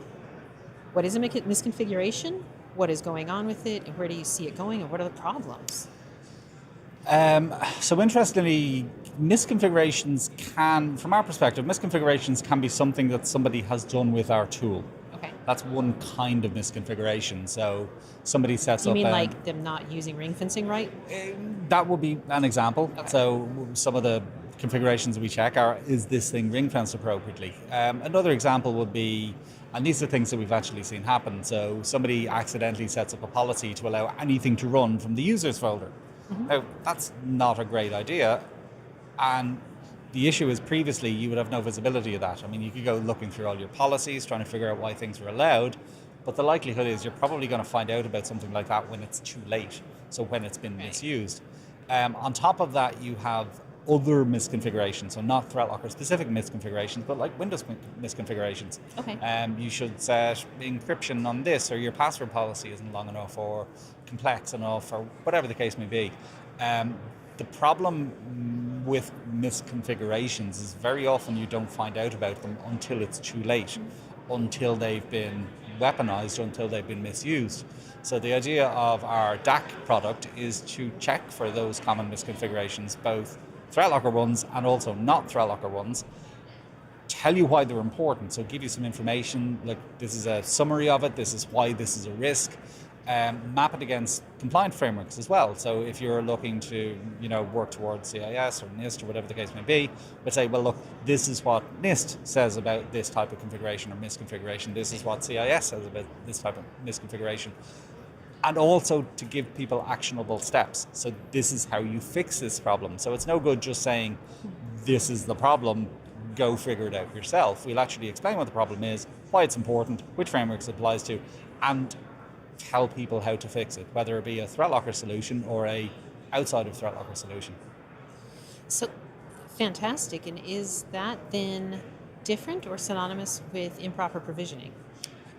what is a misconfiguration, what is going on with it, and where do you see it going, and what are the problems? So interestingly, misconfigurations from our perspective, misconfigurations can be something that somebody has done with our tool. Okay. That's one kind of misconfiguration. So somebody sets You up... mean like them not using ring fencing right? That would be an example. Okay. So some of the configurations we check are, is this thing ring fenced appropriately? Another example would be, and these are things that we've actually seen happen, so somebody accidentally sets up a policy to allow anything to run from the users folder. Mm-hmm. Now, that's not a great idea, and the issue is previously you would have no visibility of that. I mean, you could go looking through all your policies, trying to figure out why things were allowed, but the likelihood is you're probably going to find out about something like that when it's too late, so when it's been misused. On top of that, you have other misconfigurations, so not ThreatLocker specific misconfigurations, but like Windows misconfigurations. Okay. You should set encryption on this, or your password policy isn't long enough, or complex enough, or whatever the case may be. The problem with misconfigurations is very often you don't find out about them until it's too late, until they've been weaponized, until they've been misused. So the idea of our DAC product is to check for those common misconfigurations, both ThreatLocker ones and also not ThreatLocker ones, tell you why they're important, so give you some information, like this is a summary of it, this is why this is a risk, map it against compliant frameworks as well. So if you're looking to work towards CIS or NIST or whatever the case may be, but say, well look, this is what NIST says about this type of configuration or misconfiguration, this is what CIS says about this type of misconfiguration. And also to give people actionable steps. So this is how you fix this problem. So it's no good just saying, this is the problem, go figure it out yourself. We'll actually explain what the problem is, why it's important, which frameworks it applies to, and tell people how to fix it, whether it be a ThreatLocker solution or a outside of ThreatLocker solution. So, fantastic. And is that then different or synonymous with improper provisioning?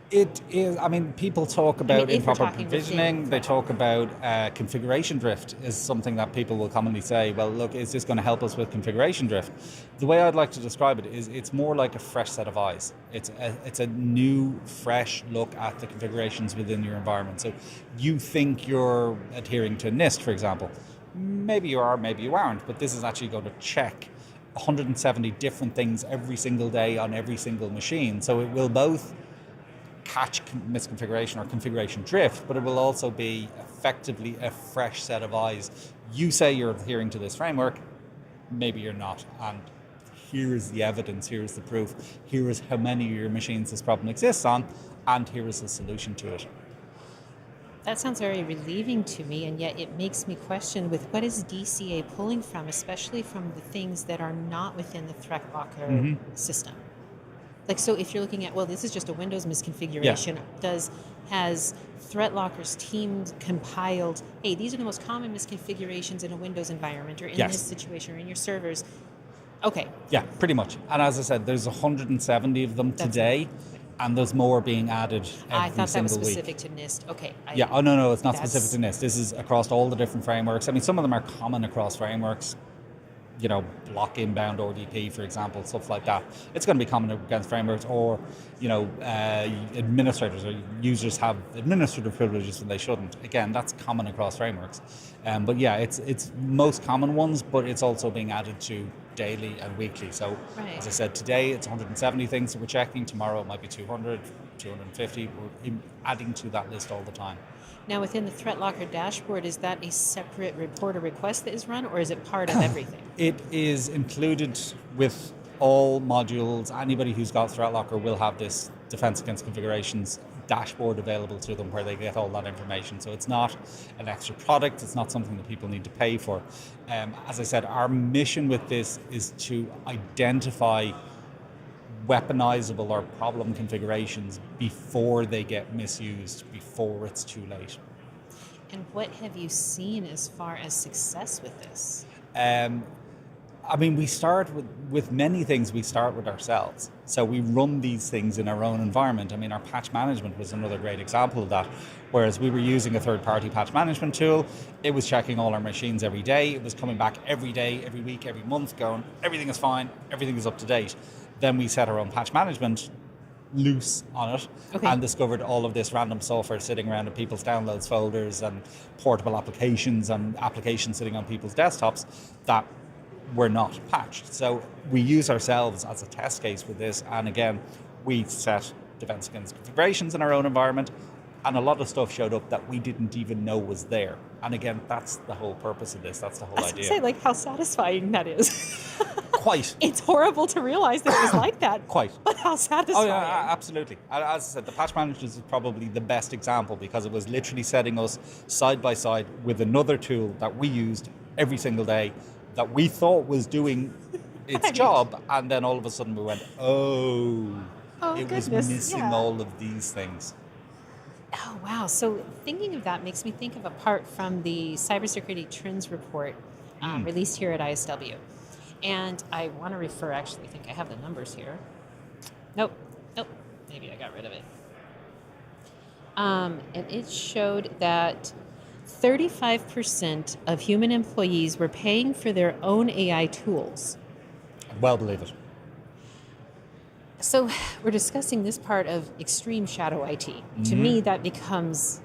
It is. I mean, people talk about improper provisioning. They talk about configuration drift is something that people will commonly say, well, look, is this going to help us with configuration drift? The way I'd like to describe it is it's more like a fresh set of eyes. It's a new, fresh look at the configurations within your environment. So you think you're adhering to NIST, for example. Maybe you are, maybe you aren't, but this is actually going to check 170 different things every single day on every single machine. So it will both catch misconfiguration or configuration drift, but it will also be effectively a fresh set of eyes. You say you're adhering to this framework, maybe you're not, and here is the evidence, here is the proof, here is how many of your machines this problem exists on, and here is the solution to it. That sounds very relieving to me, and yet it makes me question with what is DCA pulling from, especially from the things that are not within the ThreatLocker system. Like, so if you're looking at, well, this is just a Windows misconfiguration, has ThreatLocker's team compiled, hey, these are the most common misconfigurations in a Windows environment or in this situation or in your servers? Okay. Yeah, pretty much. And as I said, there's 170 of them today, and there's more being added every single week. I thought that was specific to NIST. Okay. No, it's not specific to NIST. This is across all the different frameworks. I mean, some of them are common across frameworks. Block inbound RDP, for example, stuff like that. It's going to be common against frameworks, or, administrators or users have administrative privileges when they shouldn't. Again, that's common across frameworks. But yeah, it's most common ones, but it's also being added to daily and weekly. So, as I said, today it's 170 things that we're checking. Tomorrow it might be 200, 250. We're adding to that list all the time. Now, within the Threat Locker dashboard, is that a separate report or request that is run, or is it part of everything? It is included with all modules. Anybody who's got Threat Locker will have this defense against configurations dashboard available to them where they get all that information. So it's not an extra product. It's not something that people need to pay for. As I said, our mission with this is to identify weaponizable or problem configurations before they get misused, before it's too late. And what have you seen as far as success with this? We start with many things, we start with ourselves. So we run these things in our own environment. Our patch management was another great example of that. Whereas we were using a third-party patch management tool, it was checking all our machines every day. It was coming back every day, every week, every month, going, everything is fine, everything is up to date. Then we set our own patch management loose on it and discovered all of this random software sitting around in people's downloads folders and portable applications and applications sitting on people's desktops that were not patched. So we use ourselves as a test case with this, and again, we set defense against configurations in our own environment, and a lot of stuff showed up that we didn't even know was there. And again, that's the whole purpose of this. That's the whole idea. I was going to say, how satisfying that is. Quite. It's horrible to realize that it was like that. Quite. But how satisfying. Oh, yeah, absolutely. As I said, the patch manager is probably the best example because it was literally setting us side by side with another tool that we used every single day that we thought was doing its job, and then all of a sudden we went, it was missing all of these things. Oh, wow. So thinking of that makes me think of a part from the Cybersecurity Trends report released here at ISW. And I want to refer, actually, I think I have the numbers here. Nope. Maybe I got rid of it. And it showed that 35% of human employees were paying for their own AI tools. Well, believe it. So we're discussing this part of extreme shadow IT. To me, that becomes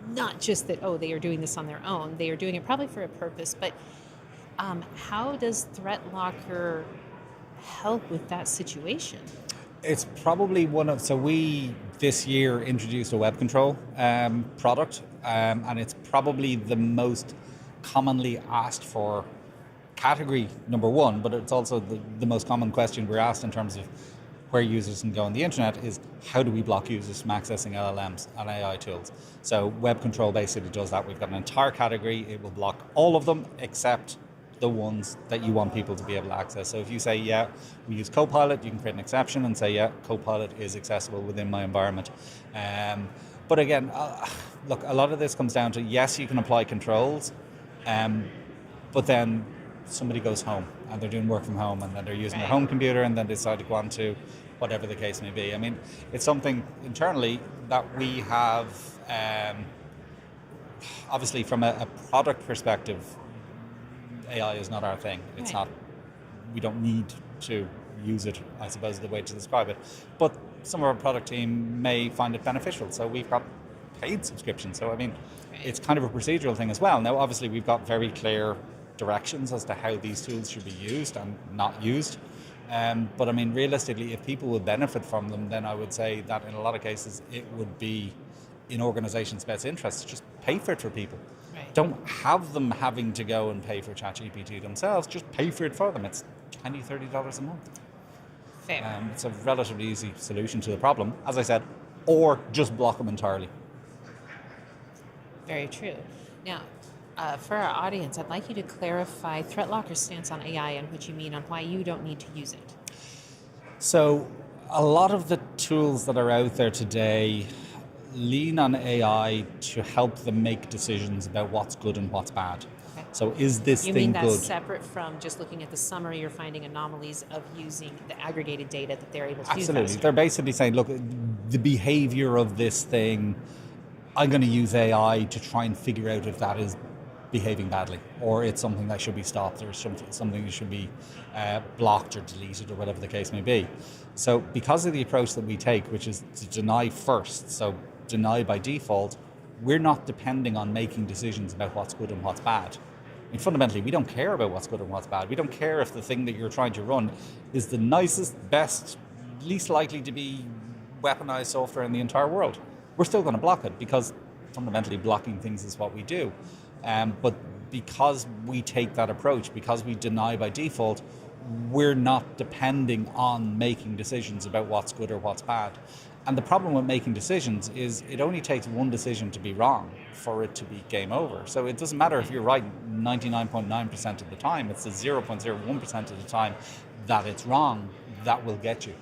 not just that, they are doing this on their own. They are doing it probably for a purpose, but how does Threat Locker help with that situation? It's probably we this year introduced a web control product, and it's probably the most commonly asked for category number one, but it's also the most common question we're asked in terms of where users can go on the internet is how do we block users from accessing LLMs and AI tools? So web control basically does that. We've got an entire category. It will block all of them except the ones that you want people to be able to access. So if you say, we use Copilot, you can create an exception and say, Copilot is accessible within my environment. But again, look, a lot of this comes down to, yes, you can apply controls, but then somebody goes home and they're doing work from home and then they're using their home computer and then they decide to go on to whatever the case may be. It's something internally that we have, obviously from a product perspective, AI is not our thing. It's not, we don't need to use it, I suppose, is the way to describe it. But some of our product team may find it beneficial. So we've got paid subscriptions. So, it's kind of a procedural thing as well. Now, obviously, we've got very clear directions as to how these tools should be used and not used. But realistically, if people would benefit from them, then I would say that in a lot of cases, it would be in organizations' best interest to just pay for it for people. Don't have them having to go and pay for ChatGPT themselves, just pay for it for them. It's $20, $30 a month. Fair. It's a relatively easy solution to the problem, as I said, or just block them entirely. Very true. Now, for our audience, I'd like you to clarify Threat Locker's stance on AI and what you mean on why you don't need to use it. So, a lot of the tools that are out there today lean on AI to help them make decisions about what's good and what's bad. Okay. So is this you thing mean that's good? Separate from just looking at the summary, you're finding anomalies of using the aggregated data that they're able to use? Absolutely. They're basically saying, look, the behavior of this thing, I'm going to use AI to try and figure out if that is behaving badly, or it's something that should be stopped, or something that should be blocked or deleted, or whatever the case may be. So because of the approach that we take, which is to deny first, so deny by default, we're not depending on making decisions about what's good and what's bad. Fundamentally, we don't care about what's good and what's bad. We don't care if the thing that you're trying to run is the nicest, best, least likely to be weaponized software in the entire world. We're still going to block it because fundamentally blocking things is what we do. But because we take that approach, because we deny by default, we're not depending on making decisions about what's good or what's bad. And the problem with making decisions is it only takes one decision to be wrong for it to be game over. So it doesn't matter if you're right 99.9% of the time, it's the 0.01% of the time that it's wrong that will get you.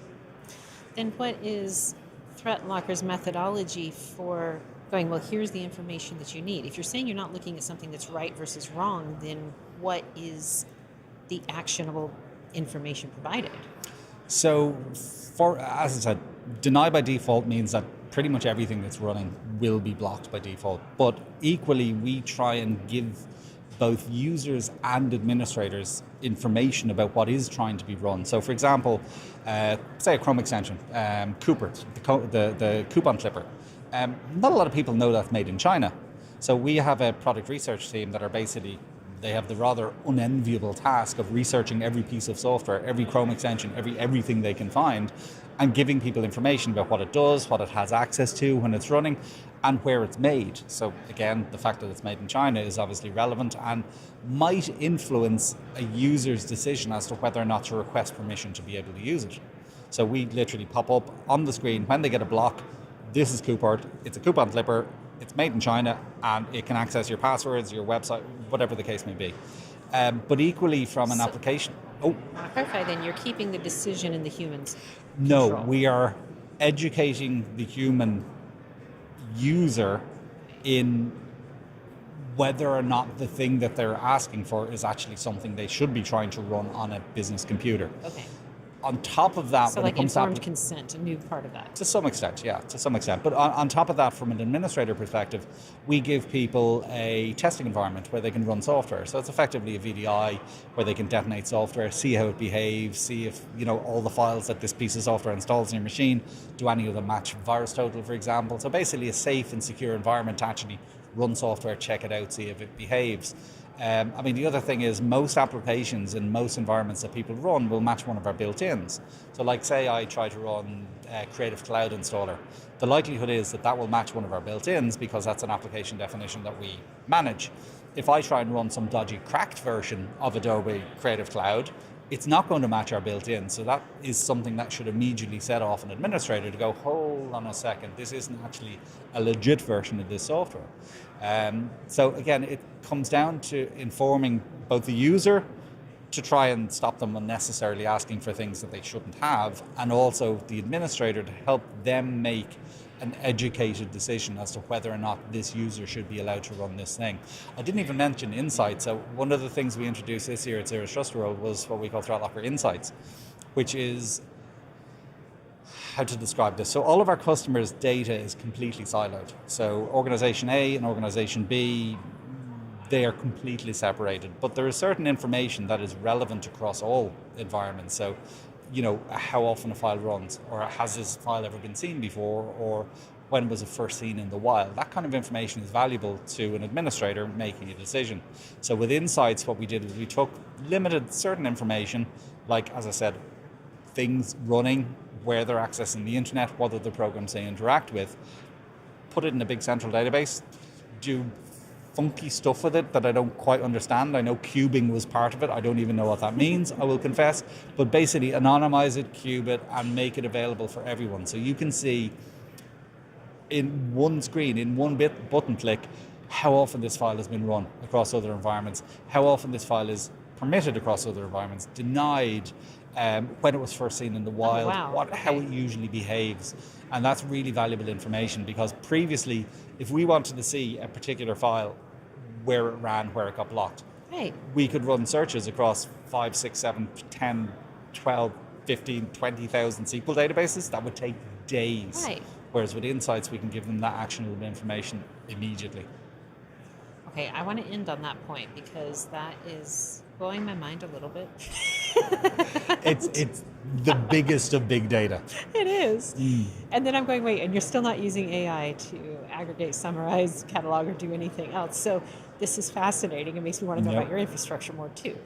Then what is ThreatLocker's methodology for going, well, here's the information that you need? If you're saying you're not looking at something that's right versus wrong, then what is the actionable information provided? So, as I said, deny by default means that pretty much everything that's running will be blocked by default. But equally, we try and give both users and administrators information about what is trying to be run. So, for example, say a Chrome extension, Cooper, the coupon clipper. Not a lot of people know that's made in China. So we have a product research team that are basically, they have the rather unenviable task of researching every piece of software, every Chrome extension, everything they can find, and giving people information about what it does, what it has access to when it's running, and where it's made. So again, the fact that it's made in China is obviously relevant and might influence a user's decision as to whether or not to request permission to be able to use it. So we literally pop up on the screen when they get a block, this is Cooper, it's a coupon clipper, it's made in China, and it can access your passwords, your website, whatever the case may be. But equally from an application... To clarify then, you're keeping the decision in the human's No, control. we are educating the human user in whether or not the thing that they're asking for is actually something they should be trying to run on a business computer. Okay. On top of that, So when like it comes informed consent, a new part of that. to some extent, yeah, to some extent. But on top of that, from an administrator perspective, we give people a testing environment where they can run software. So it's effectively a VDI where they can detonate software, see how it behaves, see if, all the files that this piece of software installs in your machine, do any of them match VirusTotal, for example. So basically a safe and secure environment to actually run software, check it out, see if it behaves. The other thing is most applications in most environments that people run will match one of our built-ins. So like say I try to run Creative Cloud Installer. The likelihood is that will match one of our built-ins because that's an application definition that we manage. If I try and run some dodgy cracked version of Adobe Creative Cloud, it's not going to match our built-in. So that is something that should immediately set off an administrator to go, hold on a second, this isn't actually a legit version of this software. So again, it comes down to informing both the user to try and stop them unnecessarily asking for things that they shouldn't have, and also the administrator to help them make an educated decision as to whether or not this user should be allowed to run this thing. I didn't even mention Insights. So one of the things we introduced this year at Zero Trust World was what we call ThreatLocker Insights, which is, how to describe this? So all of our customers' data is completely siloed. So organization A and organization B, they are completely separated. But there is certain information that is relevant across all environments. So, how often a file runs, or has this file ever been seen before, or when was it first seen in the wild? That kind of information is valuable to an administrator making a decision. So with Insights, what we did was we took limited certain information, like, as I said, things running, where they're accessing the internet, what other programs they interact with, put it in a big central database, do funky stuff with it that I don't quite understand. I know cubing was part of it. I don't even know what that means, I will confess. But basically anonymize it, cube it, and make it available for everyone. So you can see in one screen, in one button click, how often this file has been run across other environments, how often this file is permitted across other environments, denied, when it was first seen in the wild, how it usually behaves. And that's really valuable information, because previously, if we wanted to see a particular file, where it ran, where it got blocked, we could run searches across 5, 6, 7, 10, 12, 15, 20,000 SQL databases. That would take days. Whereas with Insights, we can give them that actionable information immediately. Okay, I want to end on that point because that is blowing my mind a little bit. It's the biggest of big data. It is. And then I'm going, wait, and you're still not using AI to aggregate, summarize, catalog, or do anything else. So this is fascinating. It makes me want to know about your infrastructure more too.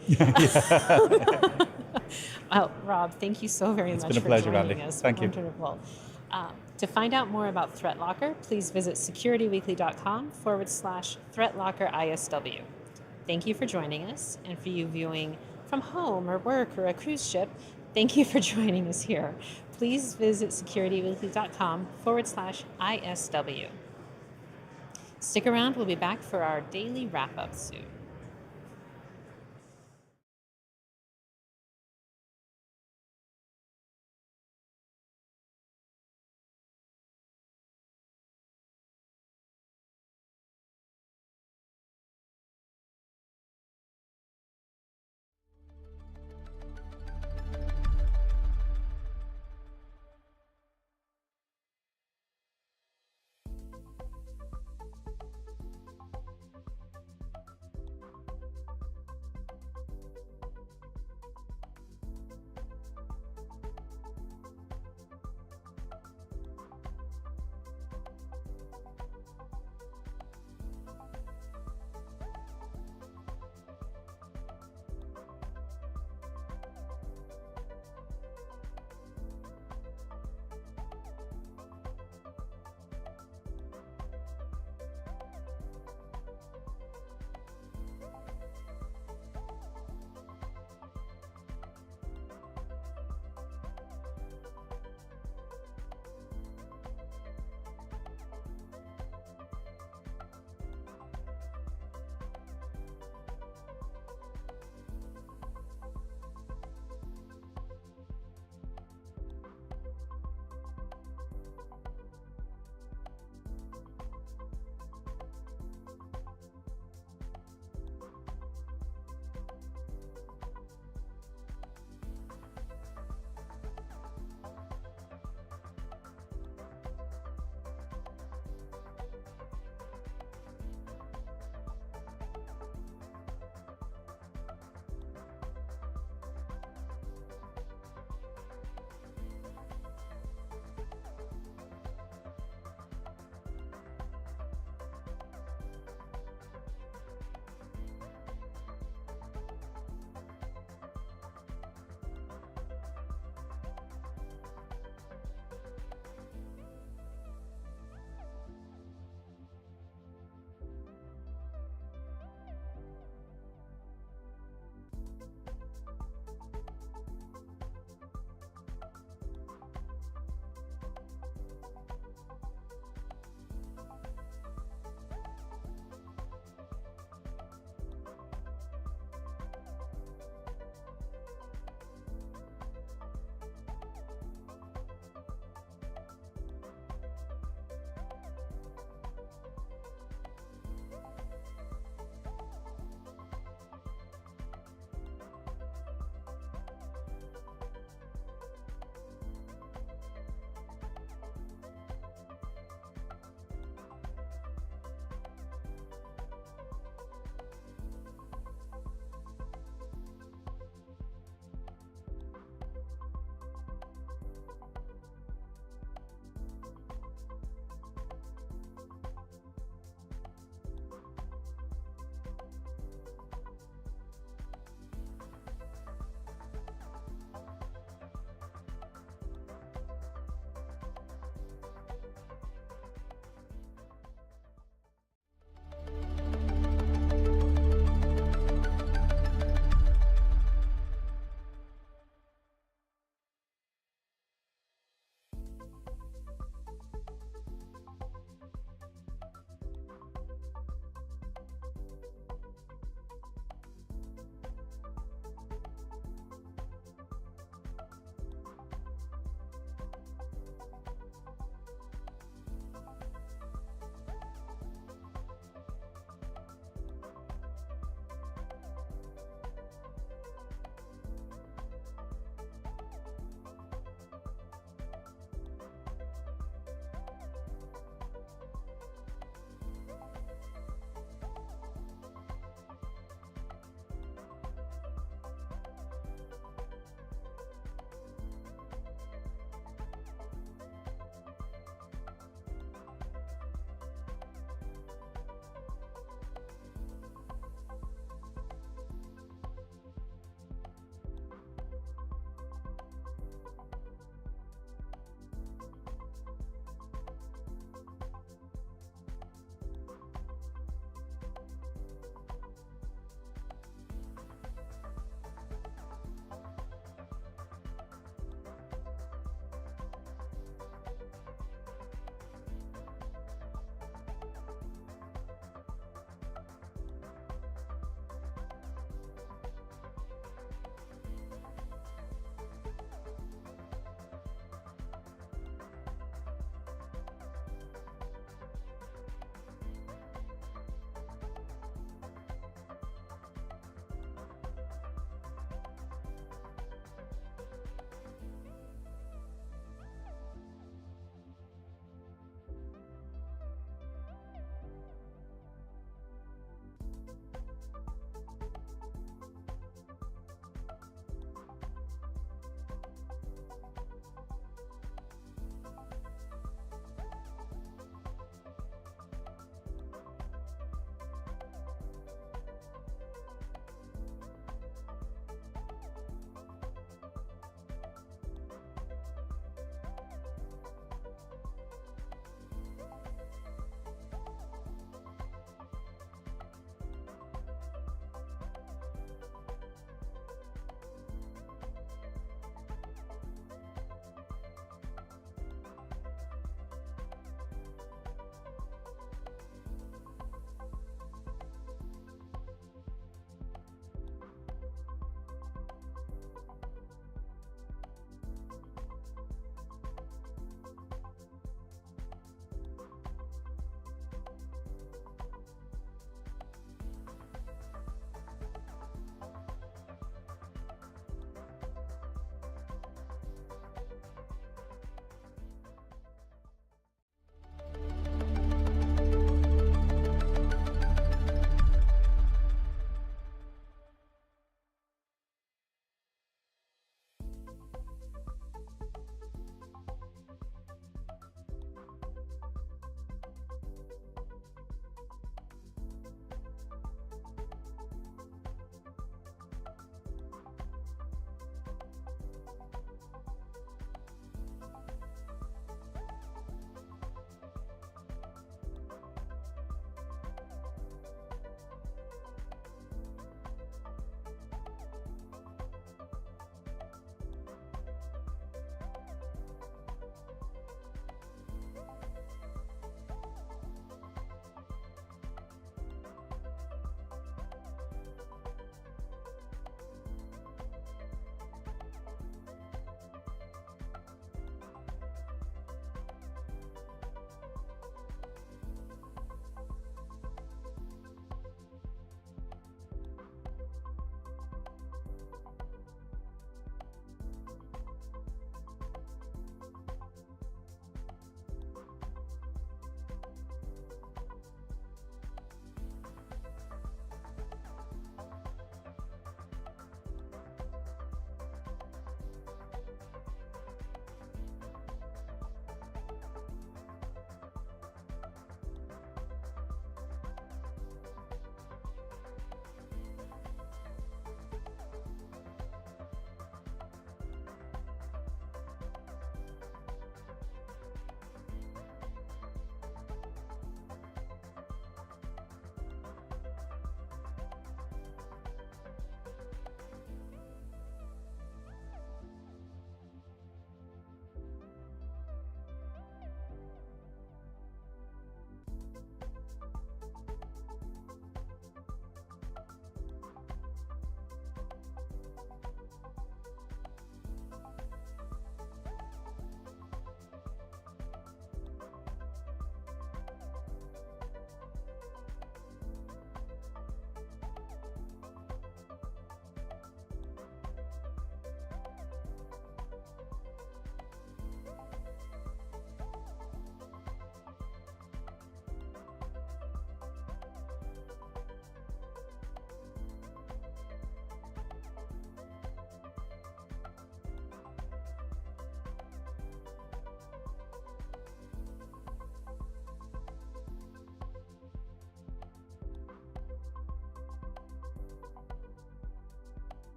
Well, Rob, thank you so very much for joining us. Thank you. Wonderful. To find out more about ThreatLocker, please visit securityweekly.com/ThreatLockerISW. Thank you for joining us, and for you viewing from home or work or a cruise ship, thank you for joining us here. Please visit securityweekly.com/ISW. Stick around, we'll be back for our daily wrap-up soon.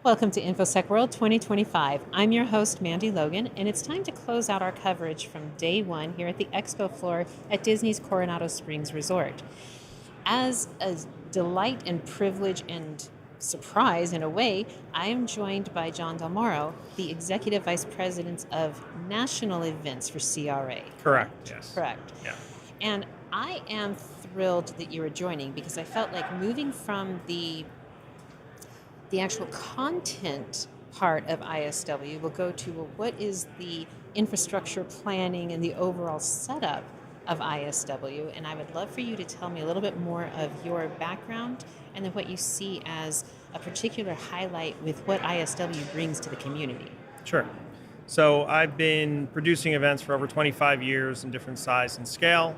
Welcome to InfoSec World 2025. I'm your host, Mandy Logan, and it's time to close out our coverage from day one here at the expo floor at Disney's Coronado Springs Resort. As a delight and privilege and surprise in a way, I am joined by John Del Moro, the Executive Vice President of National Events for CRA. Correct, yes. Correct. Yeah. And I am thrilled that you are joining because I felt like moving from the actual content part of ISW will go to, well, what is the infrastructure planning and the overall setup of ISW? And I would love for you to tell me a little bit more of your background and then what you see as a particular highlight with what ISW brings to the community. Sure. So I've been producing events for over 25 years in different size and scale.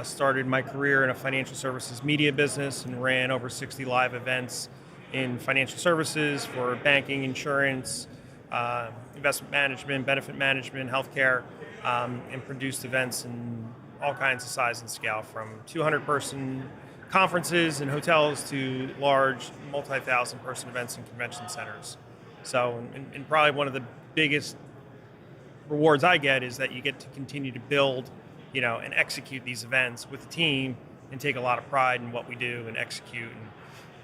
Started my career in a financial services media business and ran over 60 live events in financial services for banking, insurance, investment management, benefit management, healthcare, and produced events in all kinds of size and scale, from 200-person conferences and hotels to large multi-thousand-person events in convention centers. So, and probably one of the biggest rewards I get is that you get to continue to build, and execute these events with the team and take a lot of pride in what we do and execute. And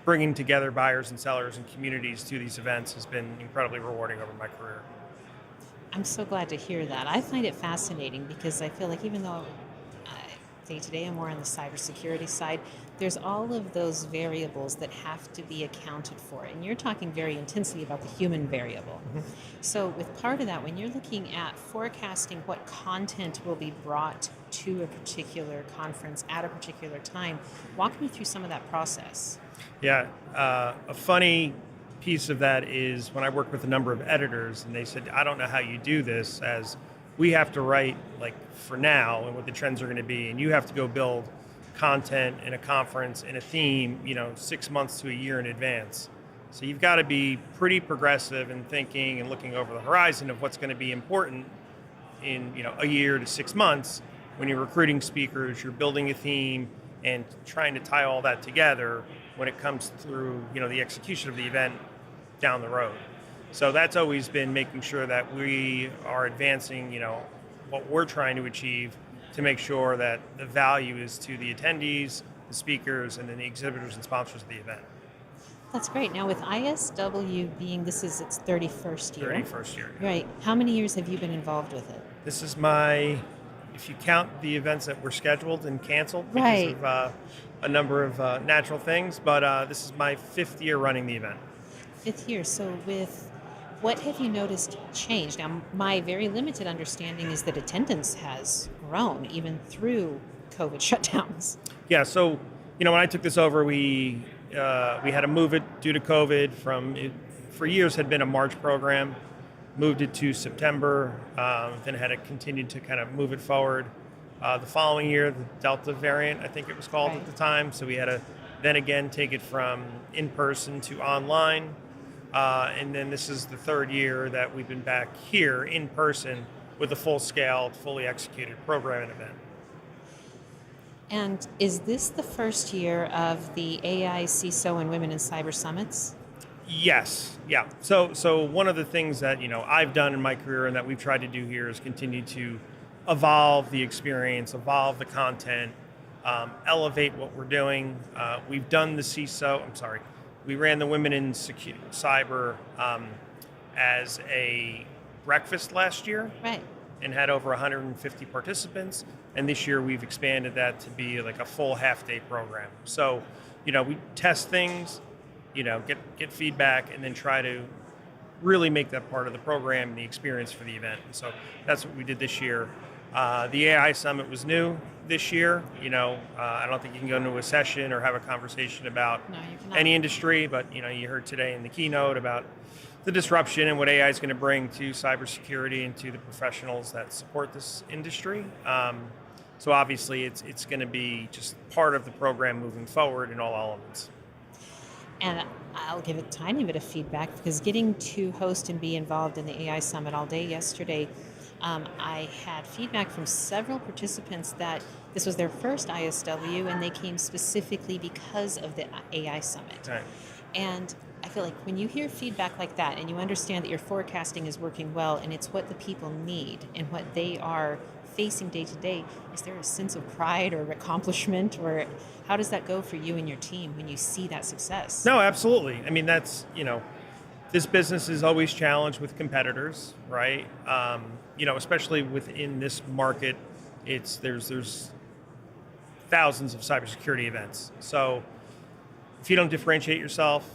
bringing together buyers and sellers and communities to these events has been incredibly rewarding over my career. I'm so glad to hear that. I find it fascinating because I feel like even though today I'm more on the cybersecurity side, there's all of those variables that have to be accounted for. And you're talking very intensely about the human variable. Mm-hmm. So with part of that, when you're looking at forecasting what content will be brought to a particular conference at a particular time, walk me through some of that process. Yeah, a funny piece of that is when I worked with a number of editors and they said, I don't know how you do this, as we have to write like for now and what the trends are going to be, and you have to go build content in a conference in a theme, 6 months to a year in advance. So you've got to be pretty progressive in thinking and looking over the horizon of what's going to be important in a year to 6 months. When you're recruiting speakers, you're building a theme and trying to tie all that together when it comes through the execution of the event down the road. So that's always been making sure that we are advancing what we're trying to achieve to make sure that the value is to the attendees, the speakers, and then the exhibitors and sponsors of the event. That's great. Now with ISW being, this is its 31st year. 31st year. Yeah. Right. How many years have you been involved with it? This is my, if you count the events that were scheduled and canceled because right. of a number of natural things, but this is my 5th year running the event. 5th year. So with what have you noticed change? Now, my very limited understanding is that attendance has grown even through COVID shutdowns. Yeah, so, when I took this over, we had to move it due to COVID for years had been a March program, moved it to September, then had to continue to kind of move it forward. The following year, the Delta variant, I think it was called at the time, so we had to then again take it from in-person to online. And then this is the 3rd year that we've been back here in person with a full-scale, fully executed program and event. And is this the first year of the AI, CISO, and Women in Cyber Summits? Yes, yeah. So one of the things that I've done in my career and that we've tried to do here is continue to evolve the experience, evolve the content, elevate what we're doing. We've done the CISO. We ran the Women in Cyber as a breakfast last year, right, and had over 150 participants. And this year we've expanded that to be like a full half-day program. So, we test things, get feedback, and then try to really make that part of the program and the experience for the event. And so that's what we did this year. The AI Summit was new this year. I don't think you can go into a session or have a conversation about any industry, but you heard today in the keynote about the disruption and what AI is going to bring to cybersecurity and to the professionals that support this industry. So obviously it's going to be just part of the program moving forward in all elements. And I'll give a tiny bit of feedback because getting to host and be involved in the AI Summit all day yesterday, I had feedback from several participants that this was their first ISW and they came specifically because of the AI Summit. Right. And I feel like when you hear feedback like that and you understand that your forecasting is working well and it's what the people need and what they are facing day to day, is there a sense of pride or accomplishment, or how does that go for you and your team when you see that success? No, absolutely. I mean, that's, this business is always challenged with competitors, right? Especially within this market, there's thousands of cybersecurity events. So if you don't differentiate yourself,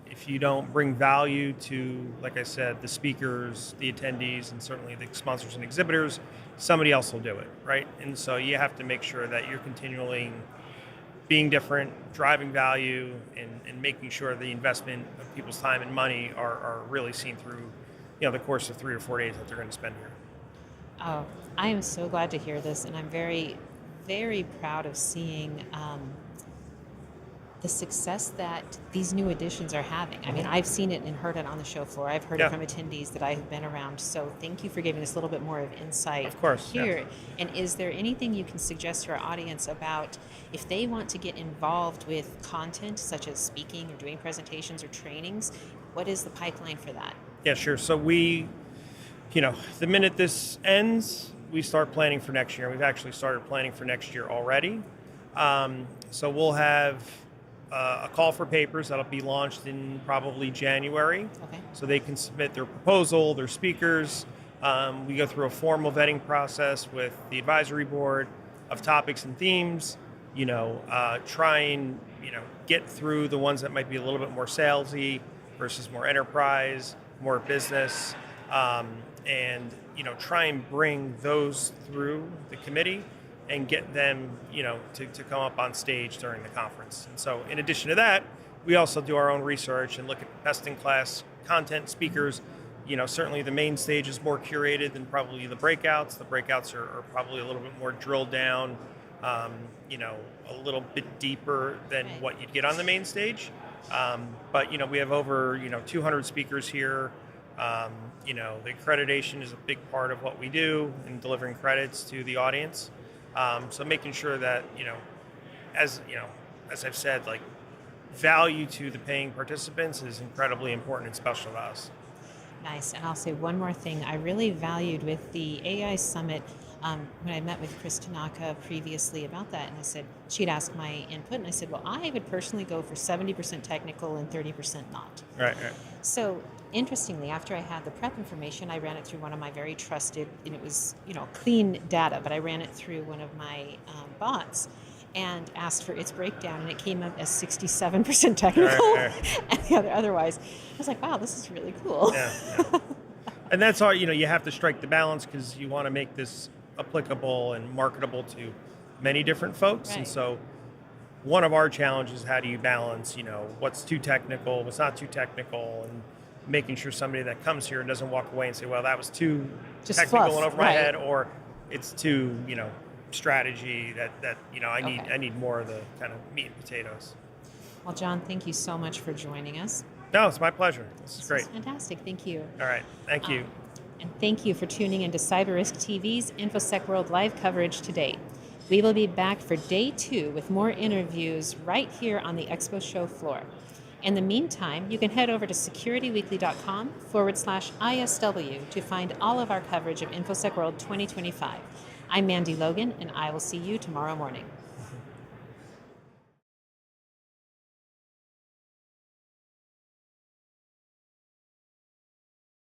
if you don't bring value to, like I said, the speakers, the attendees, and certainly the sponsors and exhibitors, somebody else will do it, right? And so you have to make sure that you're continually being different, driving value, and making sure the investment of people's time and money are really seen through, the course of 3 or 4 days that they're going to spend here. Oh, I am so glad to hear this, and I'm very, very proud of seeing the success that these new additions are having. I mean, I've seen it and heard it on the show floor. I've heard it from attendees that I have been around. So thank you for giving us a little bit more of insight here. Yeah. And is there anything you can suggest to our audience about if they want to get involved with content such as speaking or doing presentations or trainings, what is the pipeline for that? Yeah, sure. So we, the minute this ends, we start planning for next year. We've actually started planning for next year already. So we'll have a call for papers that'll be launched in probably January. Okay. So they can submit their proposal, their speakers. We go through a formal vetting process with the advisory board of topics and themes. Try and get through the ones that might be a little bit more salesy versus more enterprise, more business, and try and bring those through the committee and get them, to come up on stage during the conference. And so in addition to that, we also do our own research and look at best-in-class content speakers. Certainly the main stage is more curated than probably the breakouts. The breakouts are probably a little bit more drilled down, a little bit deeper than what you'd get on the main stage. But we have over, 200 speakers here. The accreditation is a big part of what we do in delivering credits to the audience. So making sure that, as I've said, value to the paying participants is incredibly important and special to us. Nice. And I'll say one more thing. I really valued with the AI Summit, when I met with Chris Tanaka previously about that, and I said, she'd asked my input, and I said, well, I would personally go for 70% technical and 30% not. Right. So interestingly, after I had the prep information, I ran it through one of my very trusted, and it was, clean data, but I ran it through one of my bots and asked for its breakdown, and it came up as 67% technical and the otherwise. I was like, wow, this is really cool. Yeah. And that's all, you have to strike the balance because you want to make this applicable and marketable to many different folks. Right. And so one of our challenges is how do you balance, what's too technical, what's not too technical, and making sure somebody that comes here doesn't walk away and say, well, that was too just technical fluff, and over my head, or it's too, strategy that I need more of the kind of meat and potatoes. Well, John, thank you so much for joining us. No, it's my pleasure. This is great. This is fantastic. Thank you. All right. Thank you. And thank you for tuning into CyberRisk TV's InfoSec World live coverage today. We will be back for day 2 with more interviews right here on the Expo show floor. In the meantime, you can head over to securityweekly.com/ISW to find all of our coverage of InfoSec World 2025. I'm Mandy Logan, and I will see you tomorrow morning.